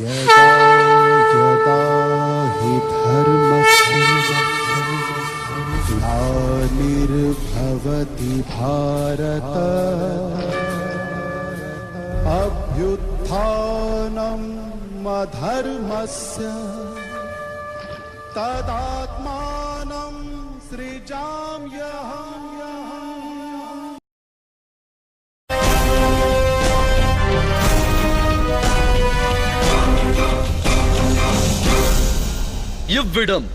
यदा यदा हि धर्मस्य ग्लानिर्भवति भारत अभ्युत्थानम् अधर्मस्य तदात्मानं सृजाम्यहम्। இவ்விடம்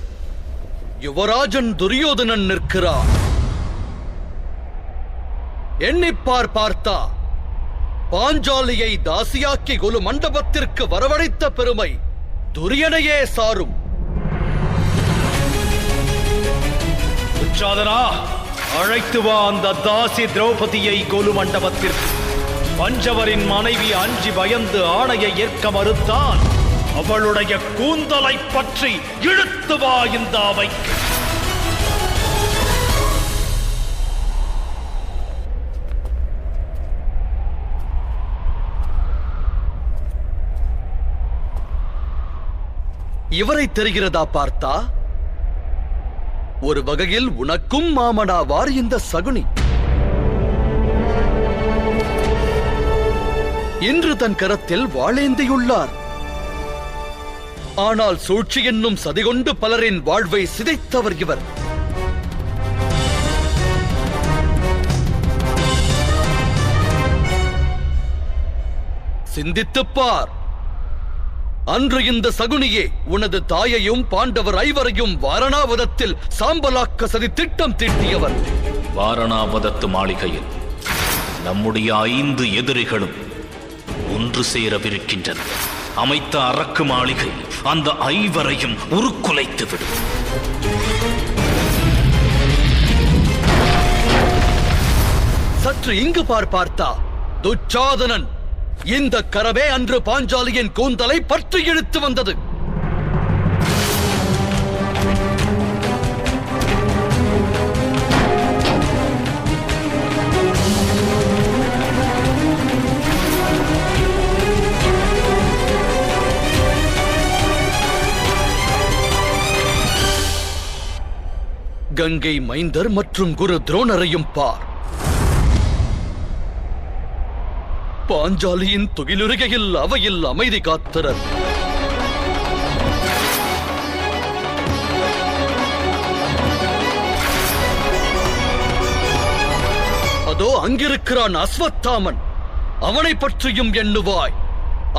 யுவராஜன் துரியோதனன் நிற்கிறார். எண்ணிப்பார் பார்த்தா பாஞ்சாலியை தாசியாக்கி குலு மண்டபத்திற்கு வரவழைத்த பெருமை துரியனையே சாரும். துச்சாதனா, அழைத்து வா அந்த தாசி திரௌபதியை கோலு மண்டபத்திற்கு. பஞ்சவரின் மனைவி அஞ்சி பயந்து ஆணையை ஏற்க மறுத்தான். அவளுடைய கூந்தலை பற்றி இழுத்து வா இந்த அவைக்கு. இவரை தெரிகிறதா பார்த்தா? ஒரு வகையில் உனக்கும் மாமனாவார் இந்த சகுனி. இன்று தன் கரத்தில் வாளேந்தியுள்ளார். ஆனால் சூழ்ச்சி என்னும் சதிகொண்டு பலரின் வாழ்வை சிதைத்தவர் இவர். சிந்தித்துப்பார். அன்று இந்த சகுனியே உனது தாயையும் பாண்டவர் ஐவரையும் வாரணாவதத்தில் சாம்பலாக்க சதி திட்டம் தீட்டியவர். வாரணாவதத்து மாளிகையில் நம்முடைய 5 எதிரிகளும் ஒன்று சேரவிருக்கின்றன. அமைத்த அரக்கு மாளிகை அந்த 5வரையும் உருக்குலைத்து விடும். சற்று இங்கு பார்த்தா துச்சாதனன் இந்த கரவே அன்று பாஞ்சாலியின் கூந்தலை பற்றி இழுத்து வந்தது. கங்கை மைந்தர் மற்றும் குரு துரோணரையும் பார். பாஞ்சாலியின் துகிலுருகையில் அவையில் அமைதி காத்தனர். அதோ அங்கிருக்கிறான் அஸ்வத்தாமன். அவனை பற்றியும் எண்ணுவாய்.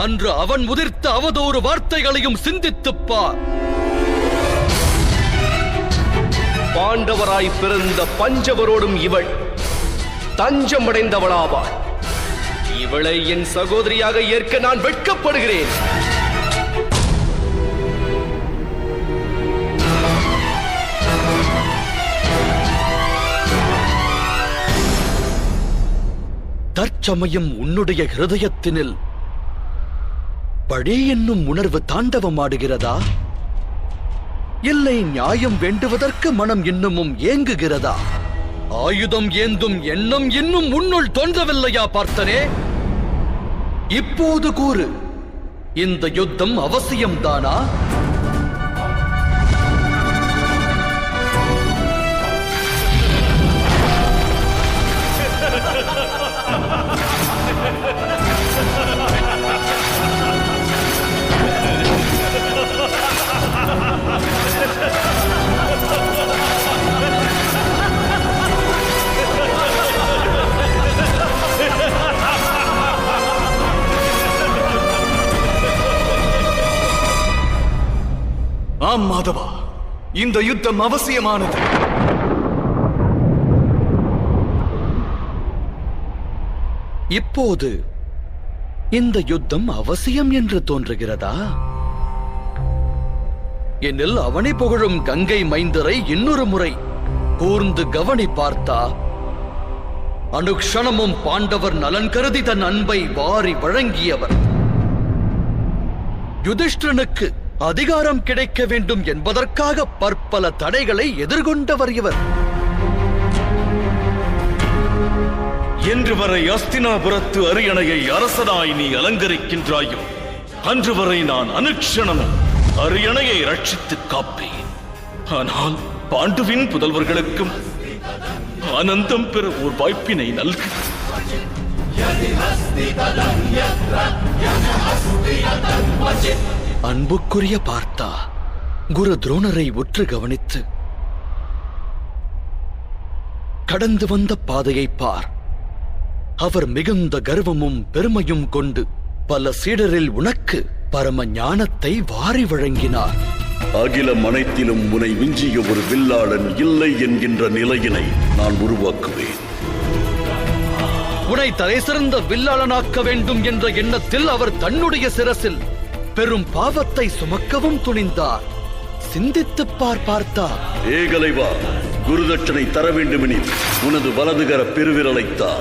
அன்று அவன் முதிர்த்த அவதூறு வார்த்தைகளையும் சிந்தித்துப்பார். பாண்டவராய் பிறந்த பஞ்சவரோடும் இவள் தஞ்சமடைந்தவளாவாள். இவளை என் சகோதரியாக ஏற்க நான் வெட்கப்படுகிறேன். தற்சமயம் உன்னுடைய ஹிருதயத்தினில் பழி என்னும் உணர்வு தாண்டவமாடுகிறதா? இல்லை நியாயம் வேண்டுவதற்கு மனம் இன்னமும் ஏங்குகிறதா? ஆயுதம் ஏந்தும் எண்ணம் இன்னும் உன்னுள் தோன்றவில்லையா பார்த்தனே? இப்போது கூறு, இந்த யுத்தம் அவசியம்தானா? ஆம் மாதவா, இந்த யுத்தம் அவசியமானது. இப்போது இந்த யுத்தம் அவசியம் என்று தோன்றுகிறதா? எனில் அவனை புகழும் கங்கை மைந்தரை இன்னொரு முறை கூர்ந்து கவனி பார்த்தா அனுக்ஷணமும் பாண்டவர் நலன் கருதி தன் அன்பை வாரி வழங்கியவர். யுதிஷ்டிரனுக்கு அதிகாரம் கிடைக்க வேண்டும் என்பதற்காக பற்பல தடைகளை எதிர்கொண்டவர் இவர். என்று வரை அஸ்தினாபுரத்து அரியணையை அரசனாய் நீ அலங்கரிக்கின்றாயோ, அன்று வரை நான் அனுக்ஷணமும் அரியணையை ரட்சித்து காப்பேன். ஆனால் பாண்டுவின் புதல்வர்களுக்கும் ஆனந்தம் பெற ஒரு வாய்ப்பினை நல்கு. அன்புக்குரிய பார்த்தா, குரு துரோணரை உற்று கவனித்து கடந்து வந்த பாதையை பார். அவர் மிகுந்த கர்வமும் பெருமையும் கொண்டு பல சீடரில் உனக்கு பரம ஞானத்தை வாரி வழங்கினார். அகிலம் அனைத்திலும் உன்னை விஞ்சிய ஒரு வில்லாளன் இல்லை என்கின்ற நிலையினை நான் உருவாக்குவேன். உன்னை தலை சிறந்த வில்லாளனாக்க வேண்டும் என்ற எண்ணத்தில் அவர் தன்னுடைய சிரசில் பெரும் பாவத்தை சுமக்கவும் துணிந்தார். சிந்தித்துப் பார்த்தா. ஏகலைவா, குருதட்சணை தர வேண்டுமெனில் உனது வலதுகர பெருவிரலைத்தா.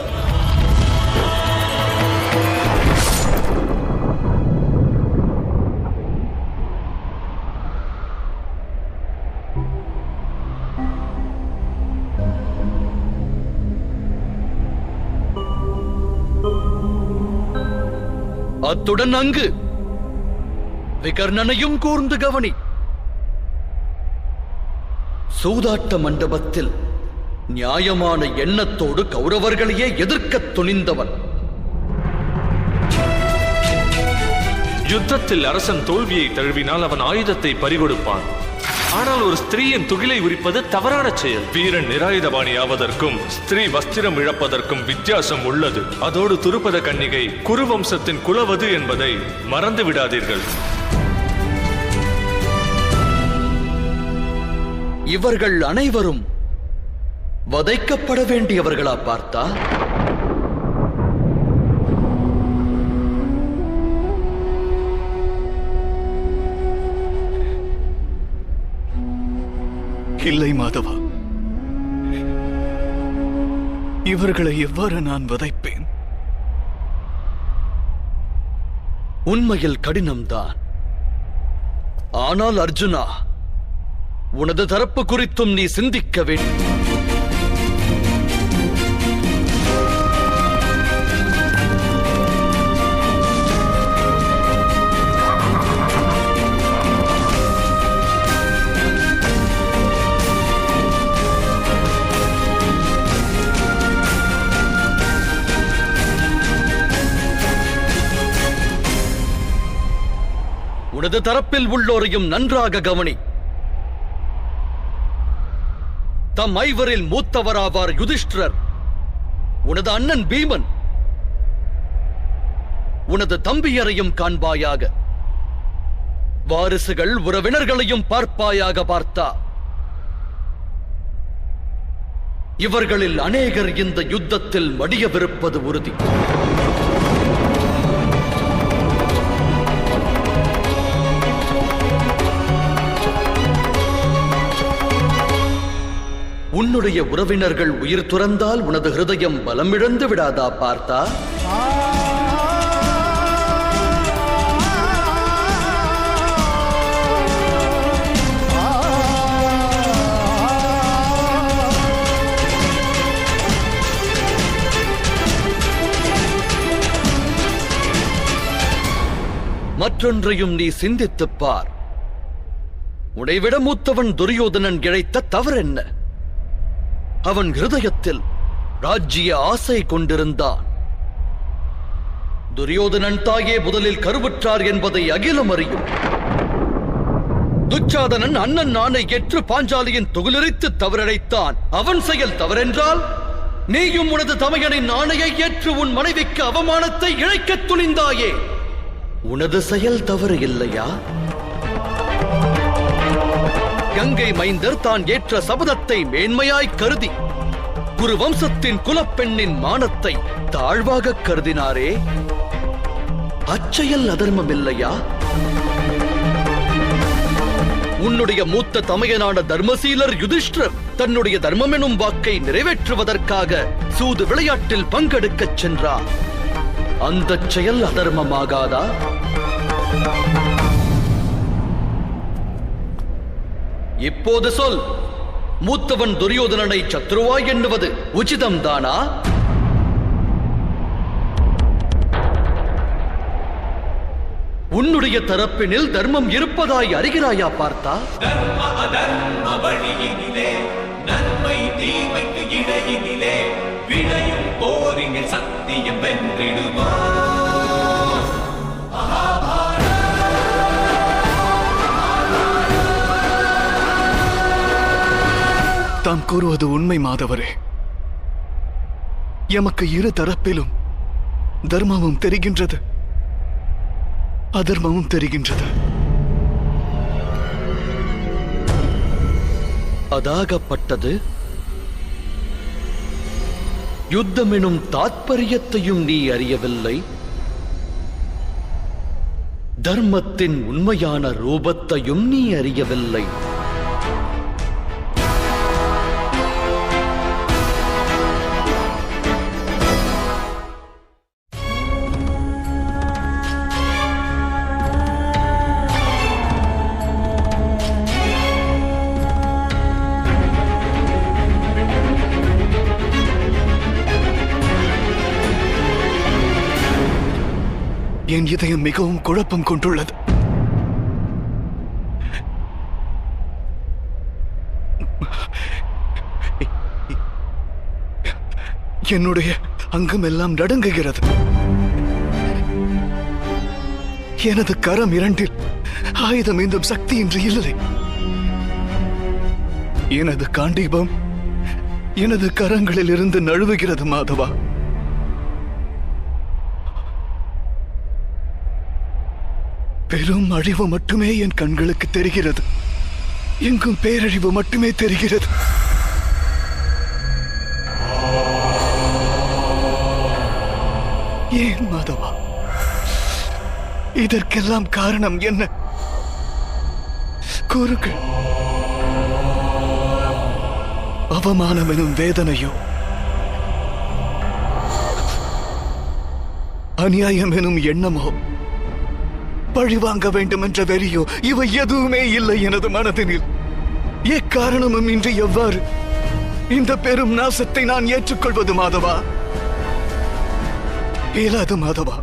அத்துடன் அங்கு விகர்ணனையும் கூர்ந்து கவனி. சூதாட்ட மண்டபத்தில் நியாயமான எண்ணத்தோடு கௌரவர்களையே எதிர்க்கத் துணிந்தவன். யுத்தத்தில் அரசன் தோல்வியை தழுவினால் அவன் ஆயுதத்தை பறிகொடுப்பான். ஆனால் ஒரு ஸ்திரீயின் துகிலை உரிப்பது தவறான செயல். வீரன் நிராயுதபாணி ஆவதற்கும் ஸ்திரீ வஸ்திரம் இழப்பதற்கும் வித்தியாசம் உள்ளது. அதோடு துருபத கன்னிகை குருவம்சத்தின் குலவது என்பதை மறந்து விடாதீர்கள். இவர்கள் அனைவரும் வதைக்கப்பட வேண்டியவர்களா பார்த்தா? இல்லை மாதவா, இவர்களை எவ்வாறு நான் வதைப்பேன்? உண்மையில் கடினம்தான். ஆனால் அர்ஜுனா, உனது தரப்பு குறித்தும் நீ சிந்திக்க வேண்டும். உனது தரப்பில் உள்ளோரையும் நன்றாக கவனி. தம் ஐவரில் மூத்தவராவார் யுதிஷ்டிரர், உனது அண்ணன் பீமன். உனது தம்பியரையும் காண்பாயாக. வாரிசுகள் உறவினர்களையும் பார்ப்பாயாக பார்த்தா. இவர்களில் அநேகர் இந்த யுத்தத்தில் மடியவிருப்பது உறுதி. உன்னுடைய உறவினர்கள் உயிர் துறந்தால் உனது ஹிருதயம் பலமிழந்து விடாதா பார்த்தா? மற்றொன்றையும் நீ சிந்தித்துப் பார். உன்னைவிட மூத்தவன் துரியோதனன் இழைத்த தவறென்ன? அவன் ஹிருதயத்தில் ராஜ்ய ஆசை கொண்டிருந்தான். துரியோதனன் தாயே முதலில் கருவுற்றார் என்பதை அகிலம் அறியும். துச்சாதனன் அண்ணன் நானை ஏற்று பாஞ்சாலியின் துகிலரித்து தவறடைத்தான். அவன் செயல் தவறென்றால் நீயும் உனது தமையனின் ஆணையை ஏற்று உன் மனைவிக்கு அவமானத்தை இழைக்கத் துணிந்தாயே. உனது செயல் தவறு இல்லையா? கங்கை மைந்தர் தான் ஏற்ற சபதத்தை மேன்மையாய் கருதி குரு வம்சத்தின் குலப்பெண்ணின் மானத்தை தாழ்வாக கருதினாரே. அச்செயல் அதர்மம் இல்லையா? உன்னுடைய மூத்த தமையனான தர்மசீலர் யுதிஷ்டிரர் தன்னுடைய தர்மம் எனும் வாக்கை நிறைவேற்றுவதற்காக சூது விளையாட்டில் பங்கெடுக்கச் சென்றார். அந்த செயல் அதர்மமாகாதா? இப்போது சொல், மூத்தவன் துரியோதனனை சத்ருவாய் எண்ணுவது உச்சிதம்தானா? உன்னுடைய தரப்பினில் தர்மம் இருப்பதாய் அறிகிறாயா பார்த்தா? தர்ம அதர்ம வழியினிலே, நன்மை தீமைக்கு இடையினிலே, விளையும் போரினில் சத்தியம் வென்றிடுமா? தாம் கூறுவது உண்மை மாதவரே. எமக்கு இரு தரப்பிலும் தர்மமும் தெரிகின்றது, அதர்மமும் தெரிகின்றது. அதாகப்பட்டது யுத்தமெனும் தாத்பரியத்தையும் நீ அறியவில்லை, தர்மத்தின் உண்மையான ரூபத்தையும் நீ அறியவில்லை. என் இதயம் மிகவும் குழப்பம் கொண்டுள்ளது. என்னுடைய அங்கமெல்லாம் நடுங்குகிறது. எனது கரம் இரண்டில் ஆயுதம் ஏந்தும் சக்தி இன்று இல்லை. எனது காண்டீபம் எனது கரங்களில் இருந்து நழுவுகிறது மாதவா. பெரும் அழிவு மட்டுமே என் கண்களுக்கு தெரிகிறது. எங்கும் பேரழிவு மட்டுமே தெரிகிறது. ஏன் மாதவா? இதற்கெல்லாம் காரணம் என்ன? கூறுகள். அவமானம் எனும் வேதனையோ, அநியாயம் எனும் எண்ணமோ, பழிவாங்க வேண்டும் என்ற வெறியோ, இவை எதுவுமே இல்லை எனது மனதினில். எக்காரணமும் இன்றி எவ்வாறு இந்த பெரும் நாசத்தை நான் ஏற்றுக்கொள்வது மாதவா? இயலாது மாதவா.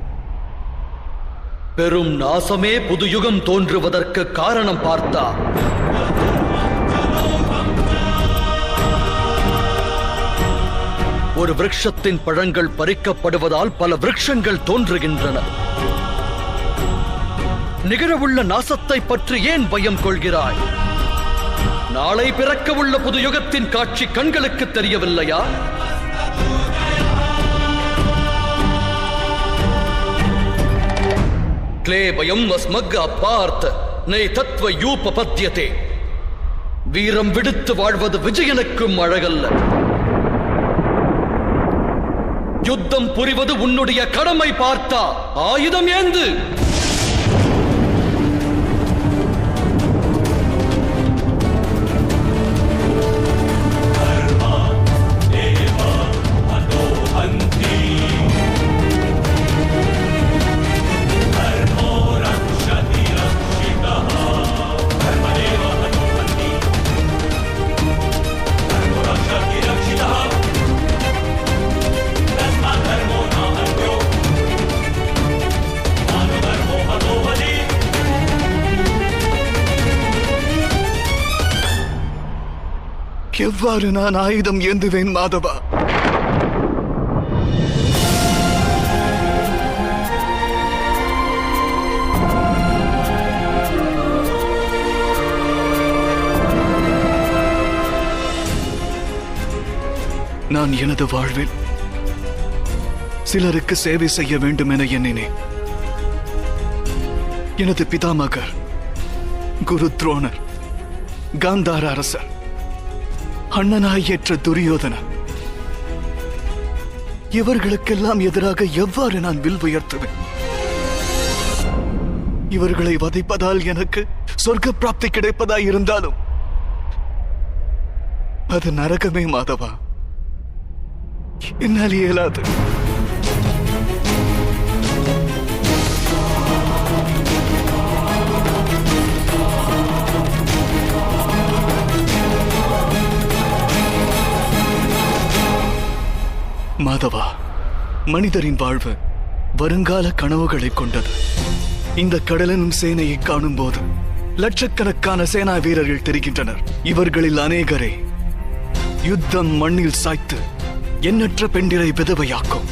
பெரும் நாசமே புது யுகம் தோன்றுவதற்கு காரணம் பார்த்தா? ஒரு விருட்சத்தின் பழங்கள் பறிக்கப்படுவதால் பல விருட்சங்கள் தோன்றுகின்றன. நிகழவுள்ள நாசத்தை பற்றி ஏன் பயம் கொள்கிறாய்? நாளை பிறக்கவுள்ள புது யுகத்தின் காட்சி கண்களுக்கு தெரியவில்லையா? क्लेबयम् अस्मग् अपार्थ नै तत्व यूपपद्यते. வீரம் விடுத்து வாழ்வது விஜயனுக்கும் அழகல்ல. யுத்தம் புரிவது உன்னுடைய கடமை பார்த்தா. ஆயுதம் ஏந்து. எவ்வாறு நான் ஆயுதம் ஏந்துவேன் மாதவா? நான் எனது வாழ்வில் சிலருக்கு சேவை செய்ய வேண்டும் என எண்ணினேன். எனது பிதாமகர், குரு துரோணர், காந்தார அரசர், அண்ணனாய் ஏற்ற துரியோதனன், இவர்களுக்கெல்லாம் எதிராக எவ்வாறு நான் வில் உயர்த்துவேன்? இவர்களை வதைப்பதால் எனக்கு சொர்க்க பிராப்தி கிடைப்பதாய் இருந்தாலும் அது நரகமே மாதவா. என்னால் இயலாது. மாதவா, மனிதரின் வாழ்வு வருங்கால கனவுகளை கொண்டது. இந்த கடலெனும் சேனையை காணும் போது லட்சக்கணக்கான சேனா வீரர்கள் தெரிகின்றனர். இவர்களில் அநேகரை யுத்தம் மண்ணில் சாய்த்து எண்ணற்ற பெண்டிரை விதவையாக்கும்.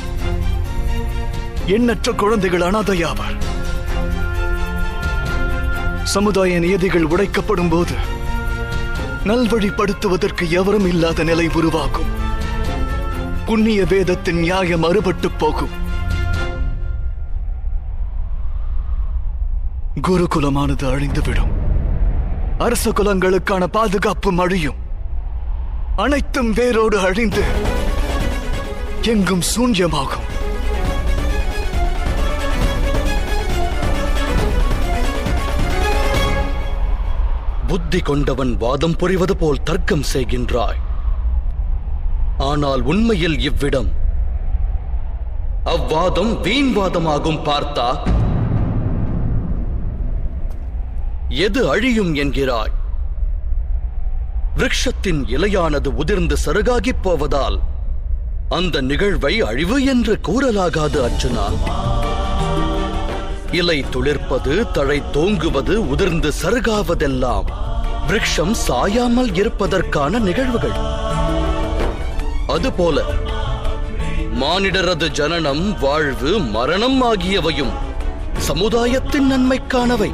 எண்ணற்ற குழந்தைகள் அனாதையாவார். சமுதாய நியதிகள் உடைக்கப்படும் போது நல்வழிப்படுத்துவதற்கு எவரும் இல்லாத நிலை உருவாகும். புண்ணிய வேதத்தின் நியாயம் அறுபட்டு போகும். குருகுலமானது அழிந்துவிடும். அரச குலங்களுக்கான பாதுகாப்பு அழியும். அனைத்தும் வேரோடு அழிந்து எங்கும் சூன்யமாகும். புத்தி கொண்டவன் வாதம் புரிவது போல் தர்க்கம் செய்கின்றாய். ஆனால் உண்மையில் இவ்விடம் அவ்வாதம் வீண்வாதமாகும். பார்த்தா எது அழியும் என்கிறாய்? விருட்சத்தின் இலையானது உதிர்ந்து சருகாகிப் போவதால் அந்த நிகழ்வை அழிவு என்று கூறலாகாது அர்ஜுனா. இலை துளிர்ப்பது, தழை தோங்குவது, உதிர்ந்து சருகாவதெல்லாம் விருட்சம் சாயாமல் இருப்பதற்கான நிகழ்வுகள். அதுபோல மானிடரது ஜனனம், வாழ்வு, மரணம் ஆகியவையும் சமுதாயத்தின் நன்மைக்கானவை.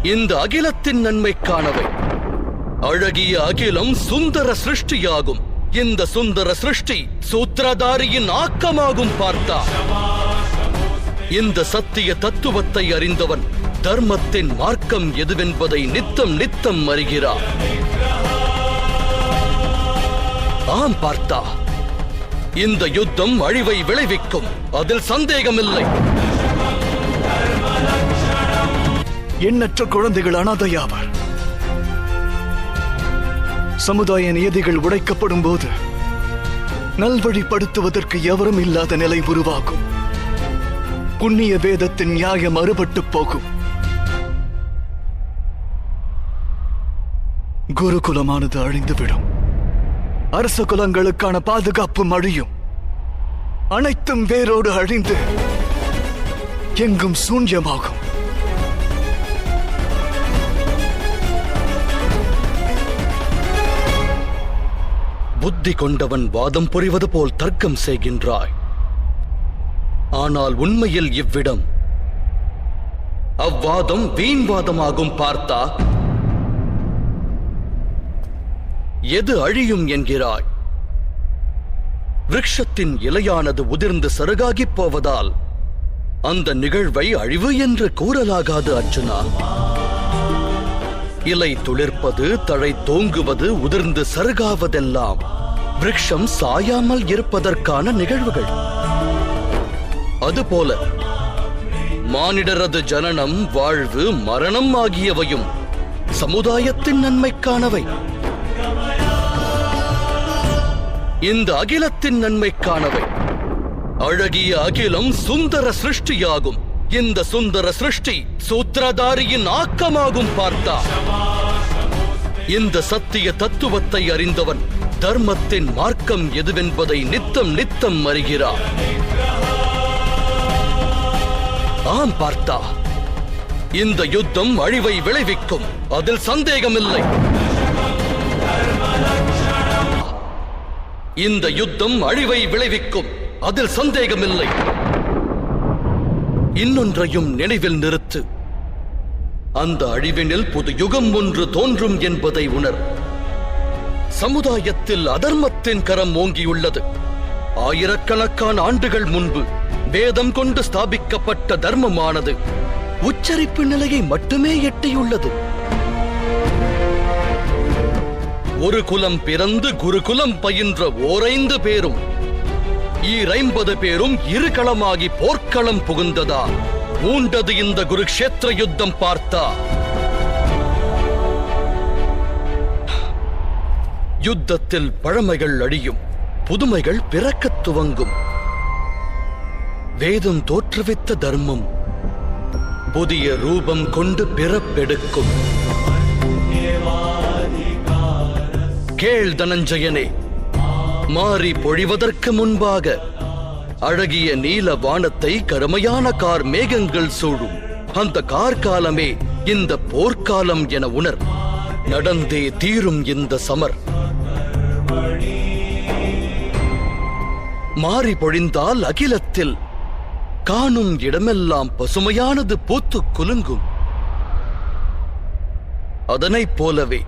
இந்த அகிலத்தின் நன்மைக்கானவை. அழகிய அகிலம் சுந்தர சிருஷ்டியாகும். இந்த சுந்தர சிருஷ்டி சூத்திரதாரியின் ஆக்கமாகும். பார்த்தா இந்த சத்திய தத்துவத்தை அறிந்தவன் தர்மத்தின் மார்க்கம் எதுவென்பதை நித்தம் நித்தம் அறிகிறார். ஆம் பார்த்தா, இந்த யுத்தம் அழிவை விளைவிக்கும். அதில் சந்தேகமில்லை. எண்ணற்ற குழந்தைகள் அனாதையாவார். சமுதாய நியதிகள் உடைக்கப்படும் போது நல்வழிப்படுத்துவதற்கு எவரும் இல்லாத நிலை உருவாகும். புண்ணிய வேதத்தின் நியாயம் அறுபட்டு போகும். குருகுலமானது அழிந்துவிடும். அரச குலங்களுக்கான பாதுகாப்பு அழியும். அனைத்தும் வேரோடு அழிந்து எங்கும் சூன்யமாகும். புத்தி கொண்டவன் வாதம் புரிவது போல் தர்க்கம் செய்கின்றாய். ஆனால் உண்மையில் இவ்விடம் அவ்வாதம் வீண்வாதமாகும். பார்த்தா எது அழியும் என்கிறாய்? விருட்சத்தின் இலையானது உதிர்ந்து சருகாகிப் போவதால் அந்த நிகழ்வை அழிவு என்று கூறலாகாது அர்ஜுனா. இலை துளிர்ப்பது, தழை தோங்குவது, உதிர்ந்து சருகாவதெல்லாம் விருட்சம் சாயாமல் இருப்பதற்கான நிகழ்வுகள். அதுபோல மானிடரது ஜனனம், வாழ்வு, மரணம் ஆகியவையும் சமுதாயத்தின் நன்மைக்கானவை. இந்த அகிலத்தின் நன்மைக்கானவை. அழகிய அகிலம் சுந்தர சிருஷ்டியாகும். இந்த சுந்தர சிருஷ்டி சூத்திரதாரியின் ஆக்கமாகும். பார்த்தா இந்த சத்திய தத்துவத்தை அறிந்தவன் தர்மத்தின் மார்க்கம் எதுவென்பதை நித்தம் நித்தம் அறிகிறார். ஆம் பார்த்தா, இந்த யுத்தம் அழிவை விளைவிக்கும். அதில் சந்தேகமில்லை. இந்த யுத்தம் அழிவை விளைவிக்கும். அதில் சந்தேகமில்லை. இன்னொன்றையும் நினைவில் நிறுத்து. அந்த அழிவினில் புது யுகம் ஒன்று தோன்றும் என்பதை உணர். சமுதாயத்தில் அதர்மத்தின் கரம் ஓங்கியுள்ளது. ஆயிரக்கணக்கான ஆண்டுகள் முன்பு வேதம் கொண்டு ஸ்தாபிக்கப்பட்ட தர்மமானது உச்சரிப்பு நிலையை மட்டுமே எட்டியுள்ளது. ஒரு குலம் பிறந்து குருகுலம் பயின்ற ஓரைந்து பேரும் 50 பேரும் இரு களமாகி போர்க்களம் புகுந்ததா மூண்டது இந்த குருக்ஷேத்திர யுத்தம். பார்த்தா யுத்தத்தில் பழமைகள் அழியும், புதுமைகள் பிறக்கத் துவங்கும். வேதம் தோற்றுவித்த தர்மம் புதிய ரூபம் கொண்டு பிறப்பெடுக்கும். கேள் தனஞ்சயனே, மாறி பொழிவதற்கு முன்பாக அழகிய நீல வானத்தை கருமையான கார் மேகங்கள் சூழும். அந்த கார்காலமே இந்த போர்க்காலம் என உணர். நடந்தே தீரும் இந்த சமர். மாறி பொழிந்தால் அகிலத்தில் காணும் இடமெல்லாம் பசுமையானது பூத்து குலுங்கும். அதனைப் போலவே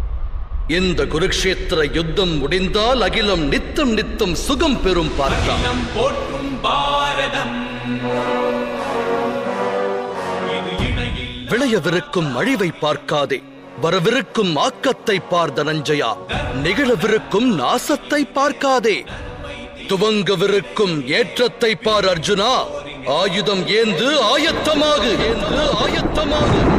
இந்த குருக்ஷேத்திர யுத்தம் முடிந்தால் அகிலம் நித்தம் நித்தம் சுகம் பெறும் பார்க்கலாம். அகிலம் போற்றும் பாரதம் இது இணையில் விளையவிருக்கும் அழிவை பார்க்காதே, வரவிருக்கும் ஆக்கத்தை பார் தனஞ்சயா. நிகழவிருக்கும் நாசத்தை பார்க்காதே, துவங்கவிருக்கும் ஏற்றத்தை பார் அர்ஜுனா. ஆயுதம் ஏந்து ஆயத்தமாகு, ஏந்து ஆயத்தமாகு.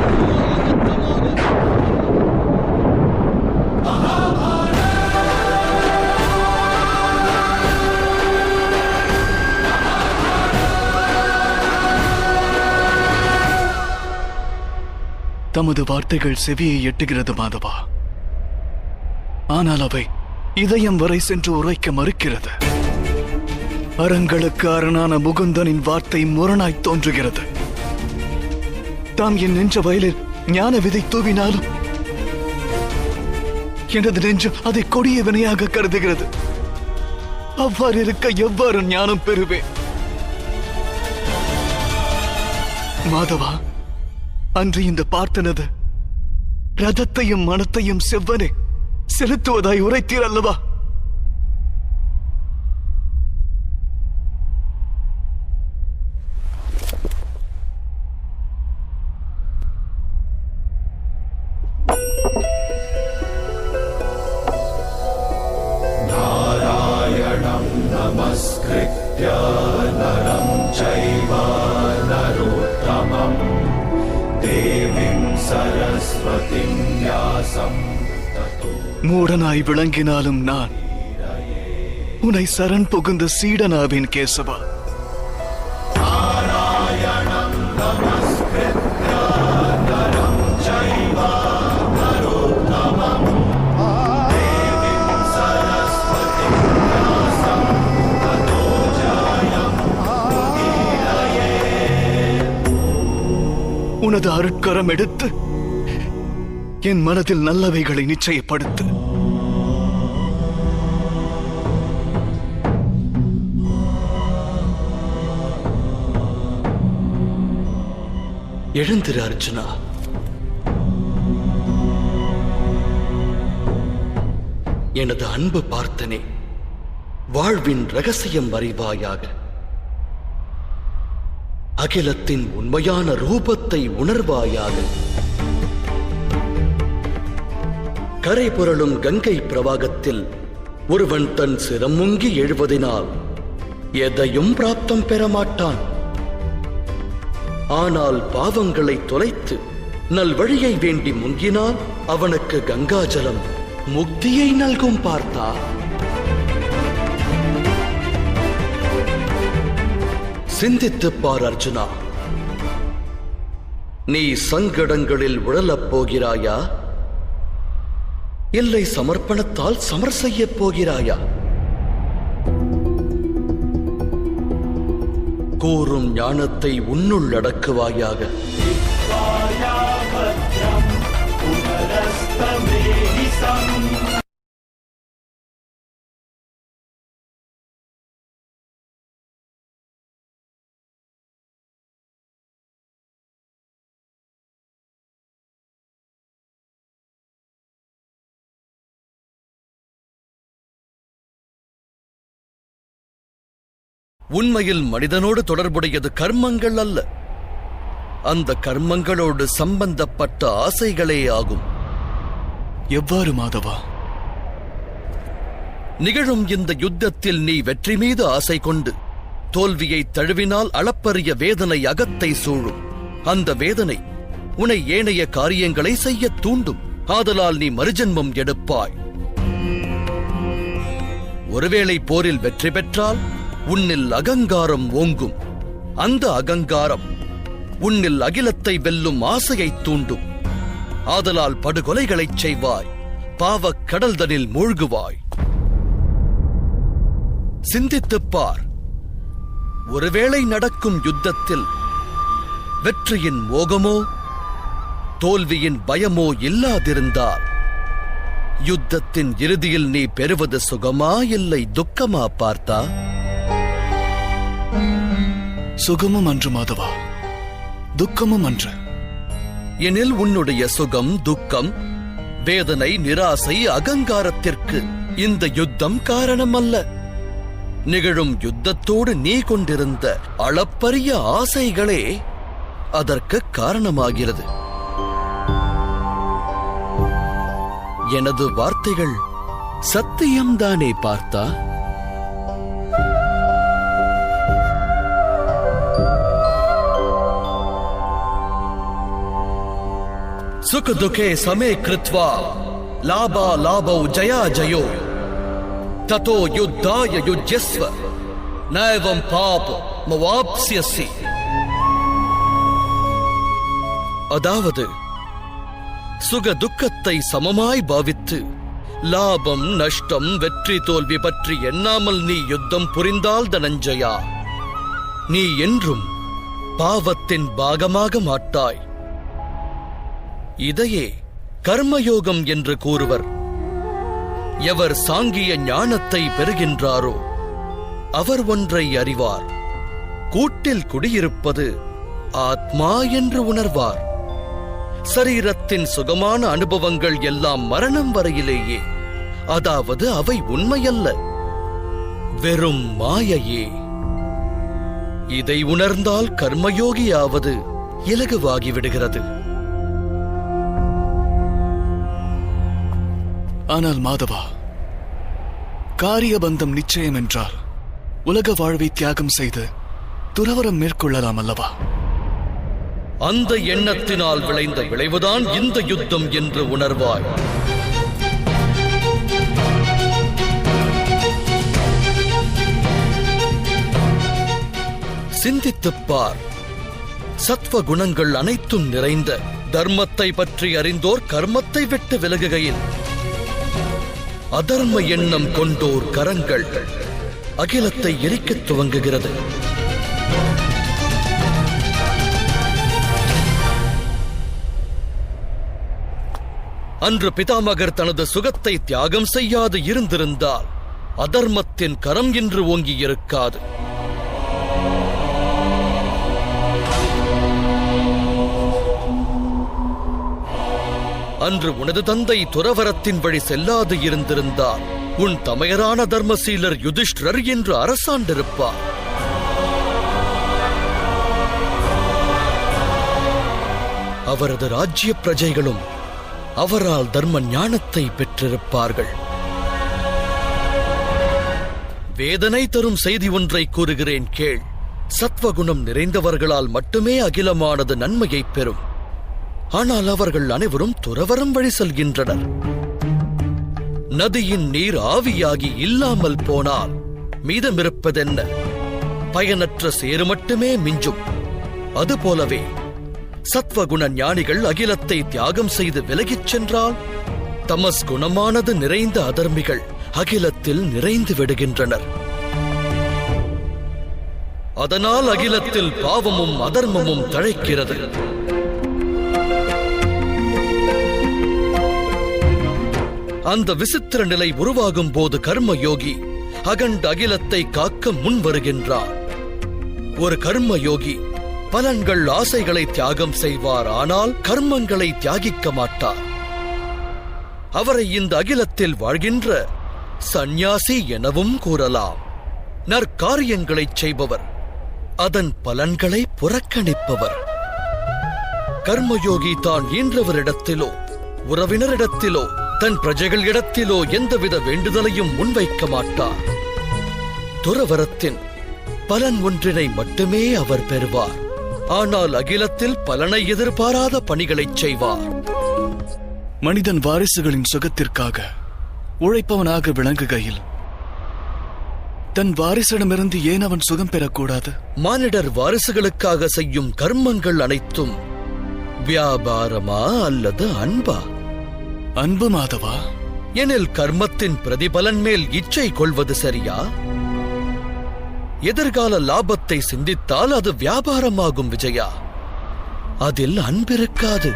தமது வார்த்தைகள் செவியை எட்டுகிறது மாதவா. ஆனால் அவை இதயம் வரை சென்று உரைக்க மறுக்கிறது. அறங்களுக்கு அரணான முகுந்தனின் வார்த்தை முரணாய் தோன்றுகிறது. தாம் என் நெஞ்ச வயலில் ஞான விதை தூவினாலும் எனது நெஞ்சு அதை கொடிய வினையாக கருதுகிறது. அவ்வாறு இருக்க எவ்வாறு ஞானம் பெறுவேன்? மாதவா, அன்று இந்த பார்த்தனது ரதத்தையும் மனத்தையும் செவ்வனே செலுத்துவதாய் உரைத்தீர் அல்லவா? நாராயணம் நமஸ்கிருத்ய நரம் சைவ நரோத்தமம் தேவிம் சரஸ்வதிம் வியாசம் மூடனாய் விளங்கினாலும் நான் உன்னை சரண் புகுந்த சீடனாவின் கேசவா. நாராயணம் நமஸ்கிருத்ய நரம் சைவ நரோத்தமம் தேவிம் சரஸ்வதிம் வியாசம் ததோ ஜாயம் உதீரயே. உனது அருட்கரம் எடுத்து என் மனதில் நல்லவைகளை நிச்சயப்படுத்து. எழுந்திரு அர்ஜுனா. எனது அன்பு பார்த்தனே, வாழ்வின் ரகசியம் அறிவாயாக. அகிலத்தின் உண்மையான ரூபத்தை உணர்வாயாக. கரை புரளும் கங்கை பிரவாகத்தில் ஒருவன் தன் சிரம் முங்கி எழுவதினால் எதையும் பிராப்தம் பெற மாட்டான். ஆனால் பாவங்களை தொலைத்து நல்வழியை வேண்டி முங்கினால் அவனுக்கு கங்காஜலம் முக்தியை நல்கும் பார்த்தா. சிந்தித்துப் பார் அர்ஜுனா. நீ சங்கடங்களில் உழலப் போகிறாயா, இல்லை சமர்ப்பணத்தால் சமர் செய்யப் போகிறாயா? கூறும் ஞானத்தை உன்னுள் அடக்குவாயாக. உண்மையில் மனிதனோடு தொடர்புடையது கர்மங்கள் அல்ல, அந்த கர்மங்களோடு சம்பந்தப்பட்ட ஆசைகளே ஆகும். எவ்வாறு மாதவா? நிகழும் இந்த யுத்தத்தில் நீ வெற்றி மீது ஆசை கொண்டு தோல்வியை தழுவினால் அளப்பரிய வேதனை அகத்தை சூழும். அந்த வேதனை உன்னை ஏனைய காரியங்களை செய்ய தூண்டும். ஆதலால் நீ மறுஜன்மம் எடுப்பாய். ஒருவேளை போரில் வெற்றி பெற்றால் உன்னில் அகங்காரம் ஓங்கும். அந்த அகங்காரம் உன்னில் அகிலத்தை வெல்லும் ஆசையை தூண்டும். ஆதலால் படுகொலைகளைச் செய்வாய், பாவக் கடல்தனில் மூழ்குவாய். சிந்தித்துப் பார். ஒருவேளை நடக்கும் யுத்தத்தில் வெற்றியின் மோகமோ தோல்வியின் பயமோ இல்லாதிருந்தால் யுத்தத்தின் இறுதியில் நீ பெறுவது சுகமா இல்லை துக்கமா பார்த்தா? சுகமும் அன்று மாதவா, துக்கமும் அன்று. எனில் உன்னுடைய சுகம், துக்கம், வேதனை, நிராசை, அகங்காரத்திற்கு இந்த யுத்தம் காரணம் அல்ல. நிகழும் யுத்தத்தோடு நீ கொண்டிருந்த அளப்பரிய ஆசைகளே அதற்கு காரணமாகிறது. எனது வார்த்தைகள் சத்தியம்தானே பார்த்தா? சுக துக்கே சமே கிருத்வா லாபா லாபௌ ஜயா ஜயோ ததோ யுத்தாய யுஜ்யஸ்வ நைவம் பாப மவாப்ஸ்யசி. அதாவது சுக துக்கத்தை சமமாய் பாவித்து லாபம் நஷ்டம் வெற்றி தோல்வி பற்றி எண்ணாமல் நீ யுத்தம் புரிந்தால் தனஞ்சயா, நீ என்றும் பாவத்தின் பாகமாக மாட்டாய். இதையே கர்மயோகம் என்று கூறுவர். எவர் சாங்கிய ஞானத்தை பெறுகின்றாரோ அவர் ஒன்றை அறிவார். கூட்டில் குடியிருப்பது ஆத்மா என்று உணர்வார். சரீரத்தின் சுகமான அனுபவங்கள் எல்லாம் மரணம் வரையிலேயே, அதாவது அவை உண்மையல்ல, வெறும் மாயையே. இதை உணர்ந்தால் கர்மயோகியாவது இலகுவாகிவிடுகிறது. ஆனால் மாதவா, காரியபந்தம் நிச்சயம் என்றால் உலக வாழ்வை தியாகம் செய்து துறவரம் மேற்கொள்ளலாம் அல்லவா? அந்த எண்ணத்தினால் விளைந்த விளைவுதான் இந்த யுத்தம் என்று உணர்வாய். சிந்தித்துப் பார். சத்வ குணங்கள் அனைத்தும் நிறைந்த தர்மத்தை பற்றி அறிந்தோர் கர்மத்தை விட்டு விலகுகையில், அதர்ம எண்ணம் கொண்டோர் கரங்கள் அகிலத்தை எரிக்கத் துவங்குகிறது. அன்று பிதாமகர் தனது சுகத்தை தியாகம் செய்யாது இருந்திருந்தால் அதர்மத்தின் கரம் இன்று ஓங்கியிருக்காது. அன்று உனது தந்தை துறவரத்தின் வழி செல்லாது இருந்திருந்தால் உன் தமையரான தர்மசீலர் யுதிஷ்டிரர் என்று அரசாண்டிருப்பார். அவரது ராஜ்ய பிரஜைகளும் அவரால் தர்ம ஞானத்தை பெற்றிருப்பார்கள். வேதனை தரும் செய்தி ஒன்றை கூறுகிறேன் கேள். சத்வகுணம் நிறைந்தவர்களால் மட்டுமே அகிலமானது நன்மையை பெறும். ஆனால் அவர்கள் அனைவரும் துறவரம் வழி செல்கின்றனர். நதியின் நீர் ஆவியாகி இல்லாமல் போனால் மீதமிருப்பதென்ன? பயனற்ற சேறு மட்டுமே மிஞ்சும். அதுபோலவே சத்வகுண ஞானிகள் அகிலத்தை தியாகம் செய்து விலகிச் சென்றால் தமஸ் குணமானது நிறைந்த அதர்மிகள் அகிலத்தில் நிறைந்து விடுகின்றனர். அதனால் அகிலத்தில் பாவமும் அதர்மமும் தழைக்கிறது. அந்த விசித்திர நிலை உருவாகும் போது கர்மயோகி அகண்ட அகிலத்தை காக்க முன் வருகின்றார். ஒரு கர்மயோகி பலன்கள் ஆசைகளை தியாகம் செய்வார், ஆனால் கர்மங்களை தியாகிக்க மாட்டார். அவரை இந்த அகிலத்தில் வாழ்கின்ற சந்நியாசி எனவும் கூறலாம். நற்காரியங்களைச் செய்பவர், அதன் பலன்களை புறக்கணிப்பவர். கர்மயோகி தான் ஈன்றவரிடத்திலோ உறவினரிடத்திலோ தன் பிரஜைகளிடத்திலோ எந்தவித வேண்டுதலையும் முன்வைக்க மாட்டார். துறவரத்தின் பலன் ஒன்றினை மட்டுமே அவர் பெறுவார். ஆனால் அகிலத்தில் பலனை எதிர்பாராத பணிகளைச் செய்வார். மனிதன் வாரிசுகளின் சுகத்திற்காக உழைப்பவனாக விளங்குகையில் தன் வாரிசிடமிருந்து ஏன் அவன் சுகம் பெறக்கூடாது? மானிடர் வாரிசுகளுக்காக செய்யும் கர்மங்கள் அனைத்தும் வியாபாரமா அல்லது அன்பா? அன்பு மாதவா. எனில் கர்மத்தின் பிரதிபலன் மேல் இச்சை கொள்வது சரியா? எதிர்கால லாபத்தை சிந்தித்தால் அது வியாபாரமாகும் விஜயா. அதில் அன்பிருக்காது.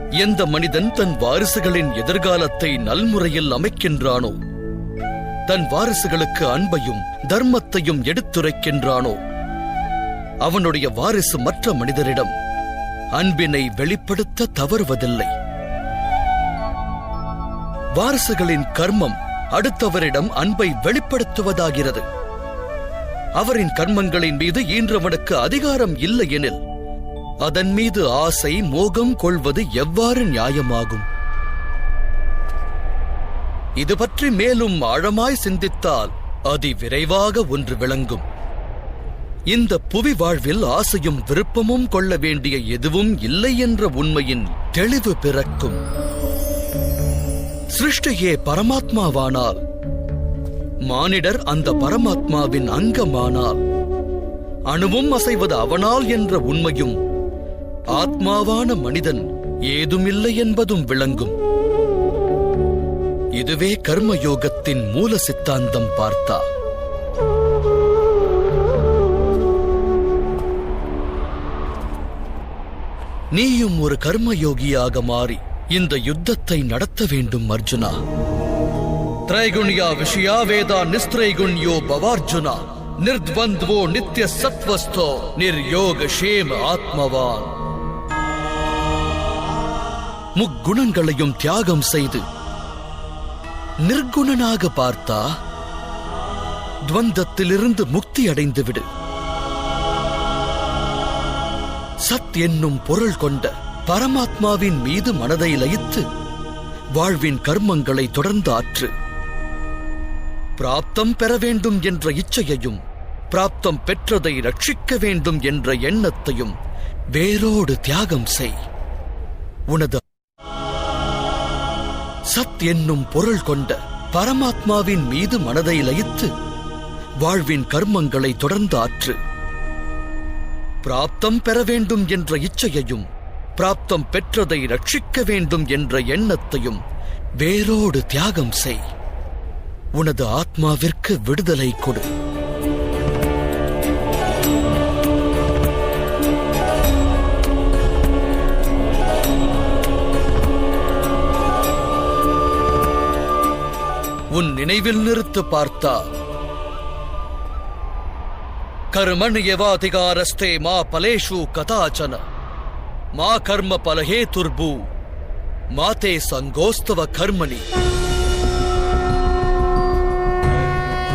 எந்த மனிதன் தன் வாரிசுகளின் எதிர்காலத்தை நல்முறையில் அமைக்கின்றானோ, தன் வாரிசுகளுக்கு அன்பையும் தர்மத்தையும் எடுத்துரைக்கின்றானோ, அவனுடைய வாரிசு மற்ற மனிதரிடம் அன்பினை வெளிப்படுத்த தவறுவதில்லை. வாரிசுகளின் கர்மம் அடுத்தவரிடம் அன்பை வெளிப்படுத்துவதாகிறது. அவரின் கர்மங்களின் மீது ஈன்றவனுக்கு அதிகாரம் இல்லை எனில் அதன் மீது ஆசை மோகம் கொள்வது எவ்வாறு நியாயமாகும்? இது பற்றி மேலும் ஆழமாய் சிந்தித்தால் அதிவிரைவாக ஒன்று விளங்கும். இந்த புவி வாழ்வில் ஆசையும் விருப்பமும் கொள்ள வேண்டிய எதுவும் இல்லை என்ற உண்மையின் தெளிவு பிறக்கும். சிருஷ்டியே பரமாத்மாவானால், மானிடர் அந்த பரமாத்மாவின் அங்கமானால், அணுவும் அசைவது அவனால் என்ற உண்மையும், ஆத்மாவான மனிதன் ஏதுமில்லை என்பதும் விளங்கும். இதுவே கர்மயோகத்தின் மூல சித்தாந்தம் பார்த்தா. நீயும் ஒரு கர்மயோகியாக மாறி இந்த யுத்தத்தை நடத்த வேண்டும் அர்ஜுனா. திரைகுண்யா விஷயா வேதா நிஸ்திரைகுண்யோ பவார்ஜுனா நிர்த்வந்த்வோ நித்ய சத்வஸ்தோ நிர்யோக ஷேம ஆத்மவான். முக்குணங்களையும் தியாகம் செய்து நிர்குணனாக பார்த்தா துவந்தத்திலிருந்து முக்தி அடைந்து விடு. சத் என்னும் பொருள் கொண்ட பரமாத்மாவின் மீது மனதை லயித்து வாழ்வின் கர்மங்களை தொடர்ந்து ஆற்று. பிராப்தம் பெற வேண்டும் என்ற இச்சையையும் பிராப்தம் பெற்றதை ரட்சிக்க வேண்டும் என்ற எண்ணத்தையும் வேரோடு தியாகம் செய். உனது சத் என்னும் பொருள் கொண்ட பரமாத்மாவின் மீது மனதை லயித்து வாழ்வின் கர்மங்களை தொடர்ந்து ஆற்று. பிராப்தம் பெற வேண்டும் என்ற இச்சையையும் பிராப்தம் பெற்றதை ரட்சிக்க வேண்டும் என்ற எண்ணத்தையும் வேரோடு தியாகம் செய். உனது ஆத்மாவிற்கு விடுதலை கொடு. உன் நினைவில் நிறுத்து பார்த்தா. கர்மண்யவாதிகாரஸ்தே மா பலேஷு கதாச்சன மா கர்ம பலஹேதுர்பூ மாதே சங்கோஸ்தவ கர்மணி.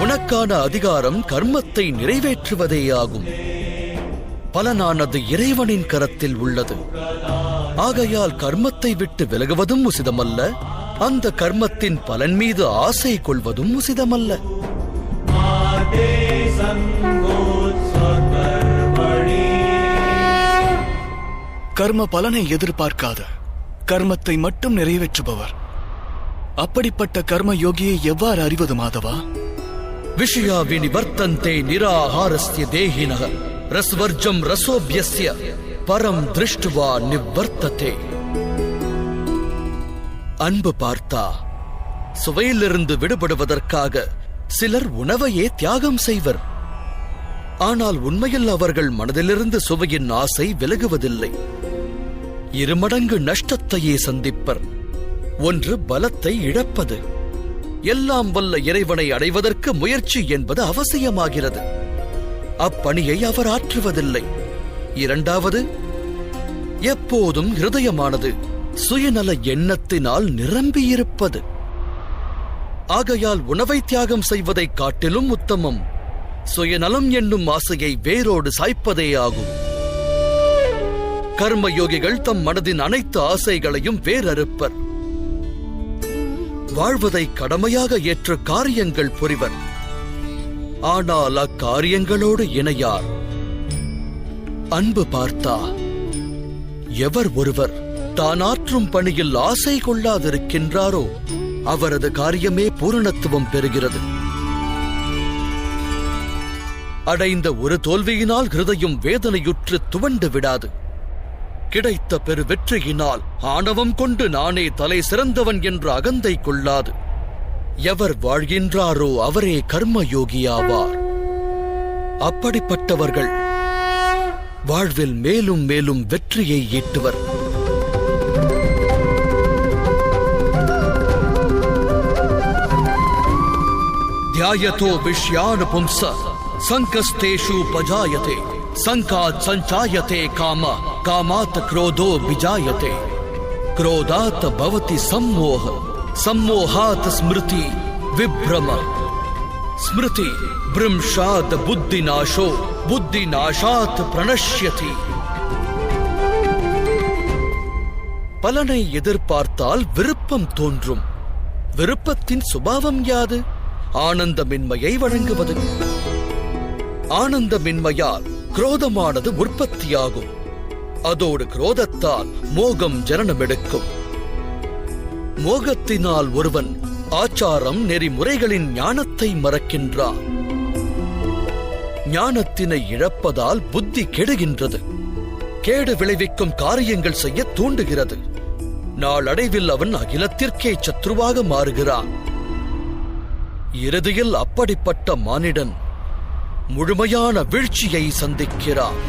உனக்கான அதிகாரம் கர்மத்தை நிறைவேற்றுவதேயாகும். பலனானது இறைவனின் கரத்தில் உள்ளது. ஆகையால் கர்மத்தை விட்டு விலகுவதும் உசிதமல்ல, அந்த கர்மத்தின் பலன் மீது ஆசை கொள்வதும் உசிதமல்ல. கர்ம பலனை எதிர்பார்க்காத கர்மத்தை மட்டும் நிறைவேற்றுபவர். அப்படிப்பட்ட கர்ம யோகியை எவ்வாறு அறிவது மாதவா? விஷயா வினிவர்த்தந்தே நிராஹாரஸ்ய தேஹினஹ ரஸ்வர்ஜம் ரசோப்யஸ்ய பரம் திருஷ்டுவா நிவர்த்ததே. அன்பு பார்த்தா, சுவையிலிருந்து விடுபடுவதற்காக சிலர் உணவையே தியாகம் செய்வர். ஆனால் உண்மையில் அவர்கள் மனதிலிருந்து சுவையின் ஆசை விலகுவதில்லை. இருமடங்கு நஷ்டத்தையே சந்திப்பர். ஒன்று பலத்தை இழப்பது. எல்லாம் வல்ல இறைவனை அடைவதற்கு முயற்சி என்பது அவசியமாகிறது. அப்பணியை அவர் ஆற்றுவதில்லை. இரண்டாவது, எப்போதும் ஹிருதயமானது சுயநல எண்ணத்தினால் நிரம்பியிருப்பது. ஆகையால் உணவை தியாகம் செய்வதைக் காட்டிலும் உத்தமம் சுயநலம் என்னும் ஆசையை வேரோடு சாய்ப்பதே ஆகும். கர்மயோகிகள் தம் மனதின் அனைத்து ஆசைகளையும் வேறறுப்பர். வாழ்வதை கடமையாக ஏற்று காரியங்கள் புரிவர். ஆனால் அக்காரியங்களோடு இணையார். அன்பு பார்த்தா, எவர் ஒருவர் தான் ஆற்றும் பணியில் ஆசை கொள்ளாதிருக்கின்றாரோ அவரது காரியமே பூரணத்துவம் பெறுகிறது. அடைந்த ஒரு தோல்வியினால் ஹிருதயம் வேதனையுற்று துவண்டு விடாது. கிடைத்த பெரு வெற்றியினால் ஆணவம் கொண்டு நானே தலை சிறந்தவன் என்ற அகந்தை கொள்ளாது. எவர் வாழ்கின்றாரோ அவரே கர்மயோகியாவார். அப்படிப்பட்டவர்கள் வாழ்வில் மேலும் மேலும் வெற்றியை ஈட்டுவர். ध्यायतो विषयानुपुंस संकस्तेषु पजायते संकात् संचायते काम कामात् क्रोधो विजायते क्रोधात् भवति सम्मोह सम्मोहात् स्मृति विभ्रम स्मृति भ्रंशात् बुद्धिनाशो बुद्धिनाशात् प्रणश्यति. பலனை எதிர்பார்த்தால் விருப்பம் தோன்றும். விருப்பத்தின் சுபாவம் யாது? ஆனந்தமின்மையை வழங்குவது. ஆனந்தமின்மையால் குரோதமானது உற்பத்தியாகும். அதோடு குரோதத்தால் மோகம் ஜனனமெடுக்கும். மோகத்தினால் ஒருவன் ஆச்சாரம் நெறிமுறைகளின் ஞானத்தை மறக்கின்றான். ஞானத்தினை இழப்பதால் புத்தி கெடுகின்றது. கேடு விளைவிக்கும் காரியங்கள் செய்ய தூண்டுகிறது. நாளடைவில் அவன் அகிலத்திற்கே சத்ருவாக மாறுகிறான். இறுதியில் அப்படிப்பட்ட மானிடன் முழுமையான வீழ்ச்சியை சந்திக்கிறான்.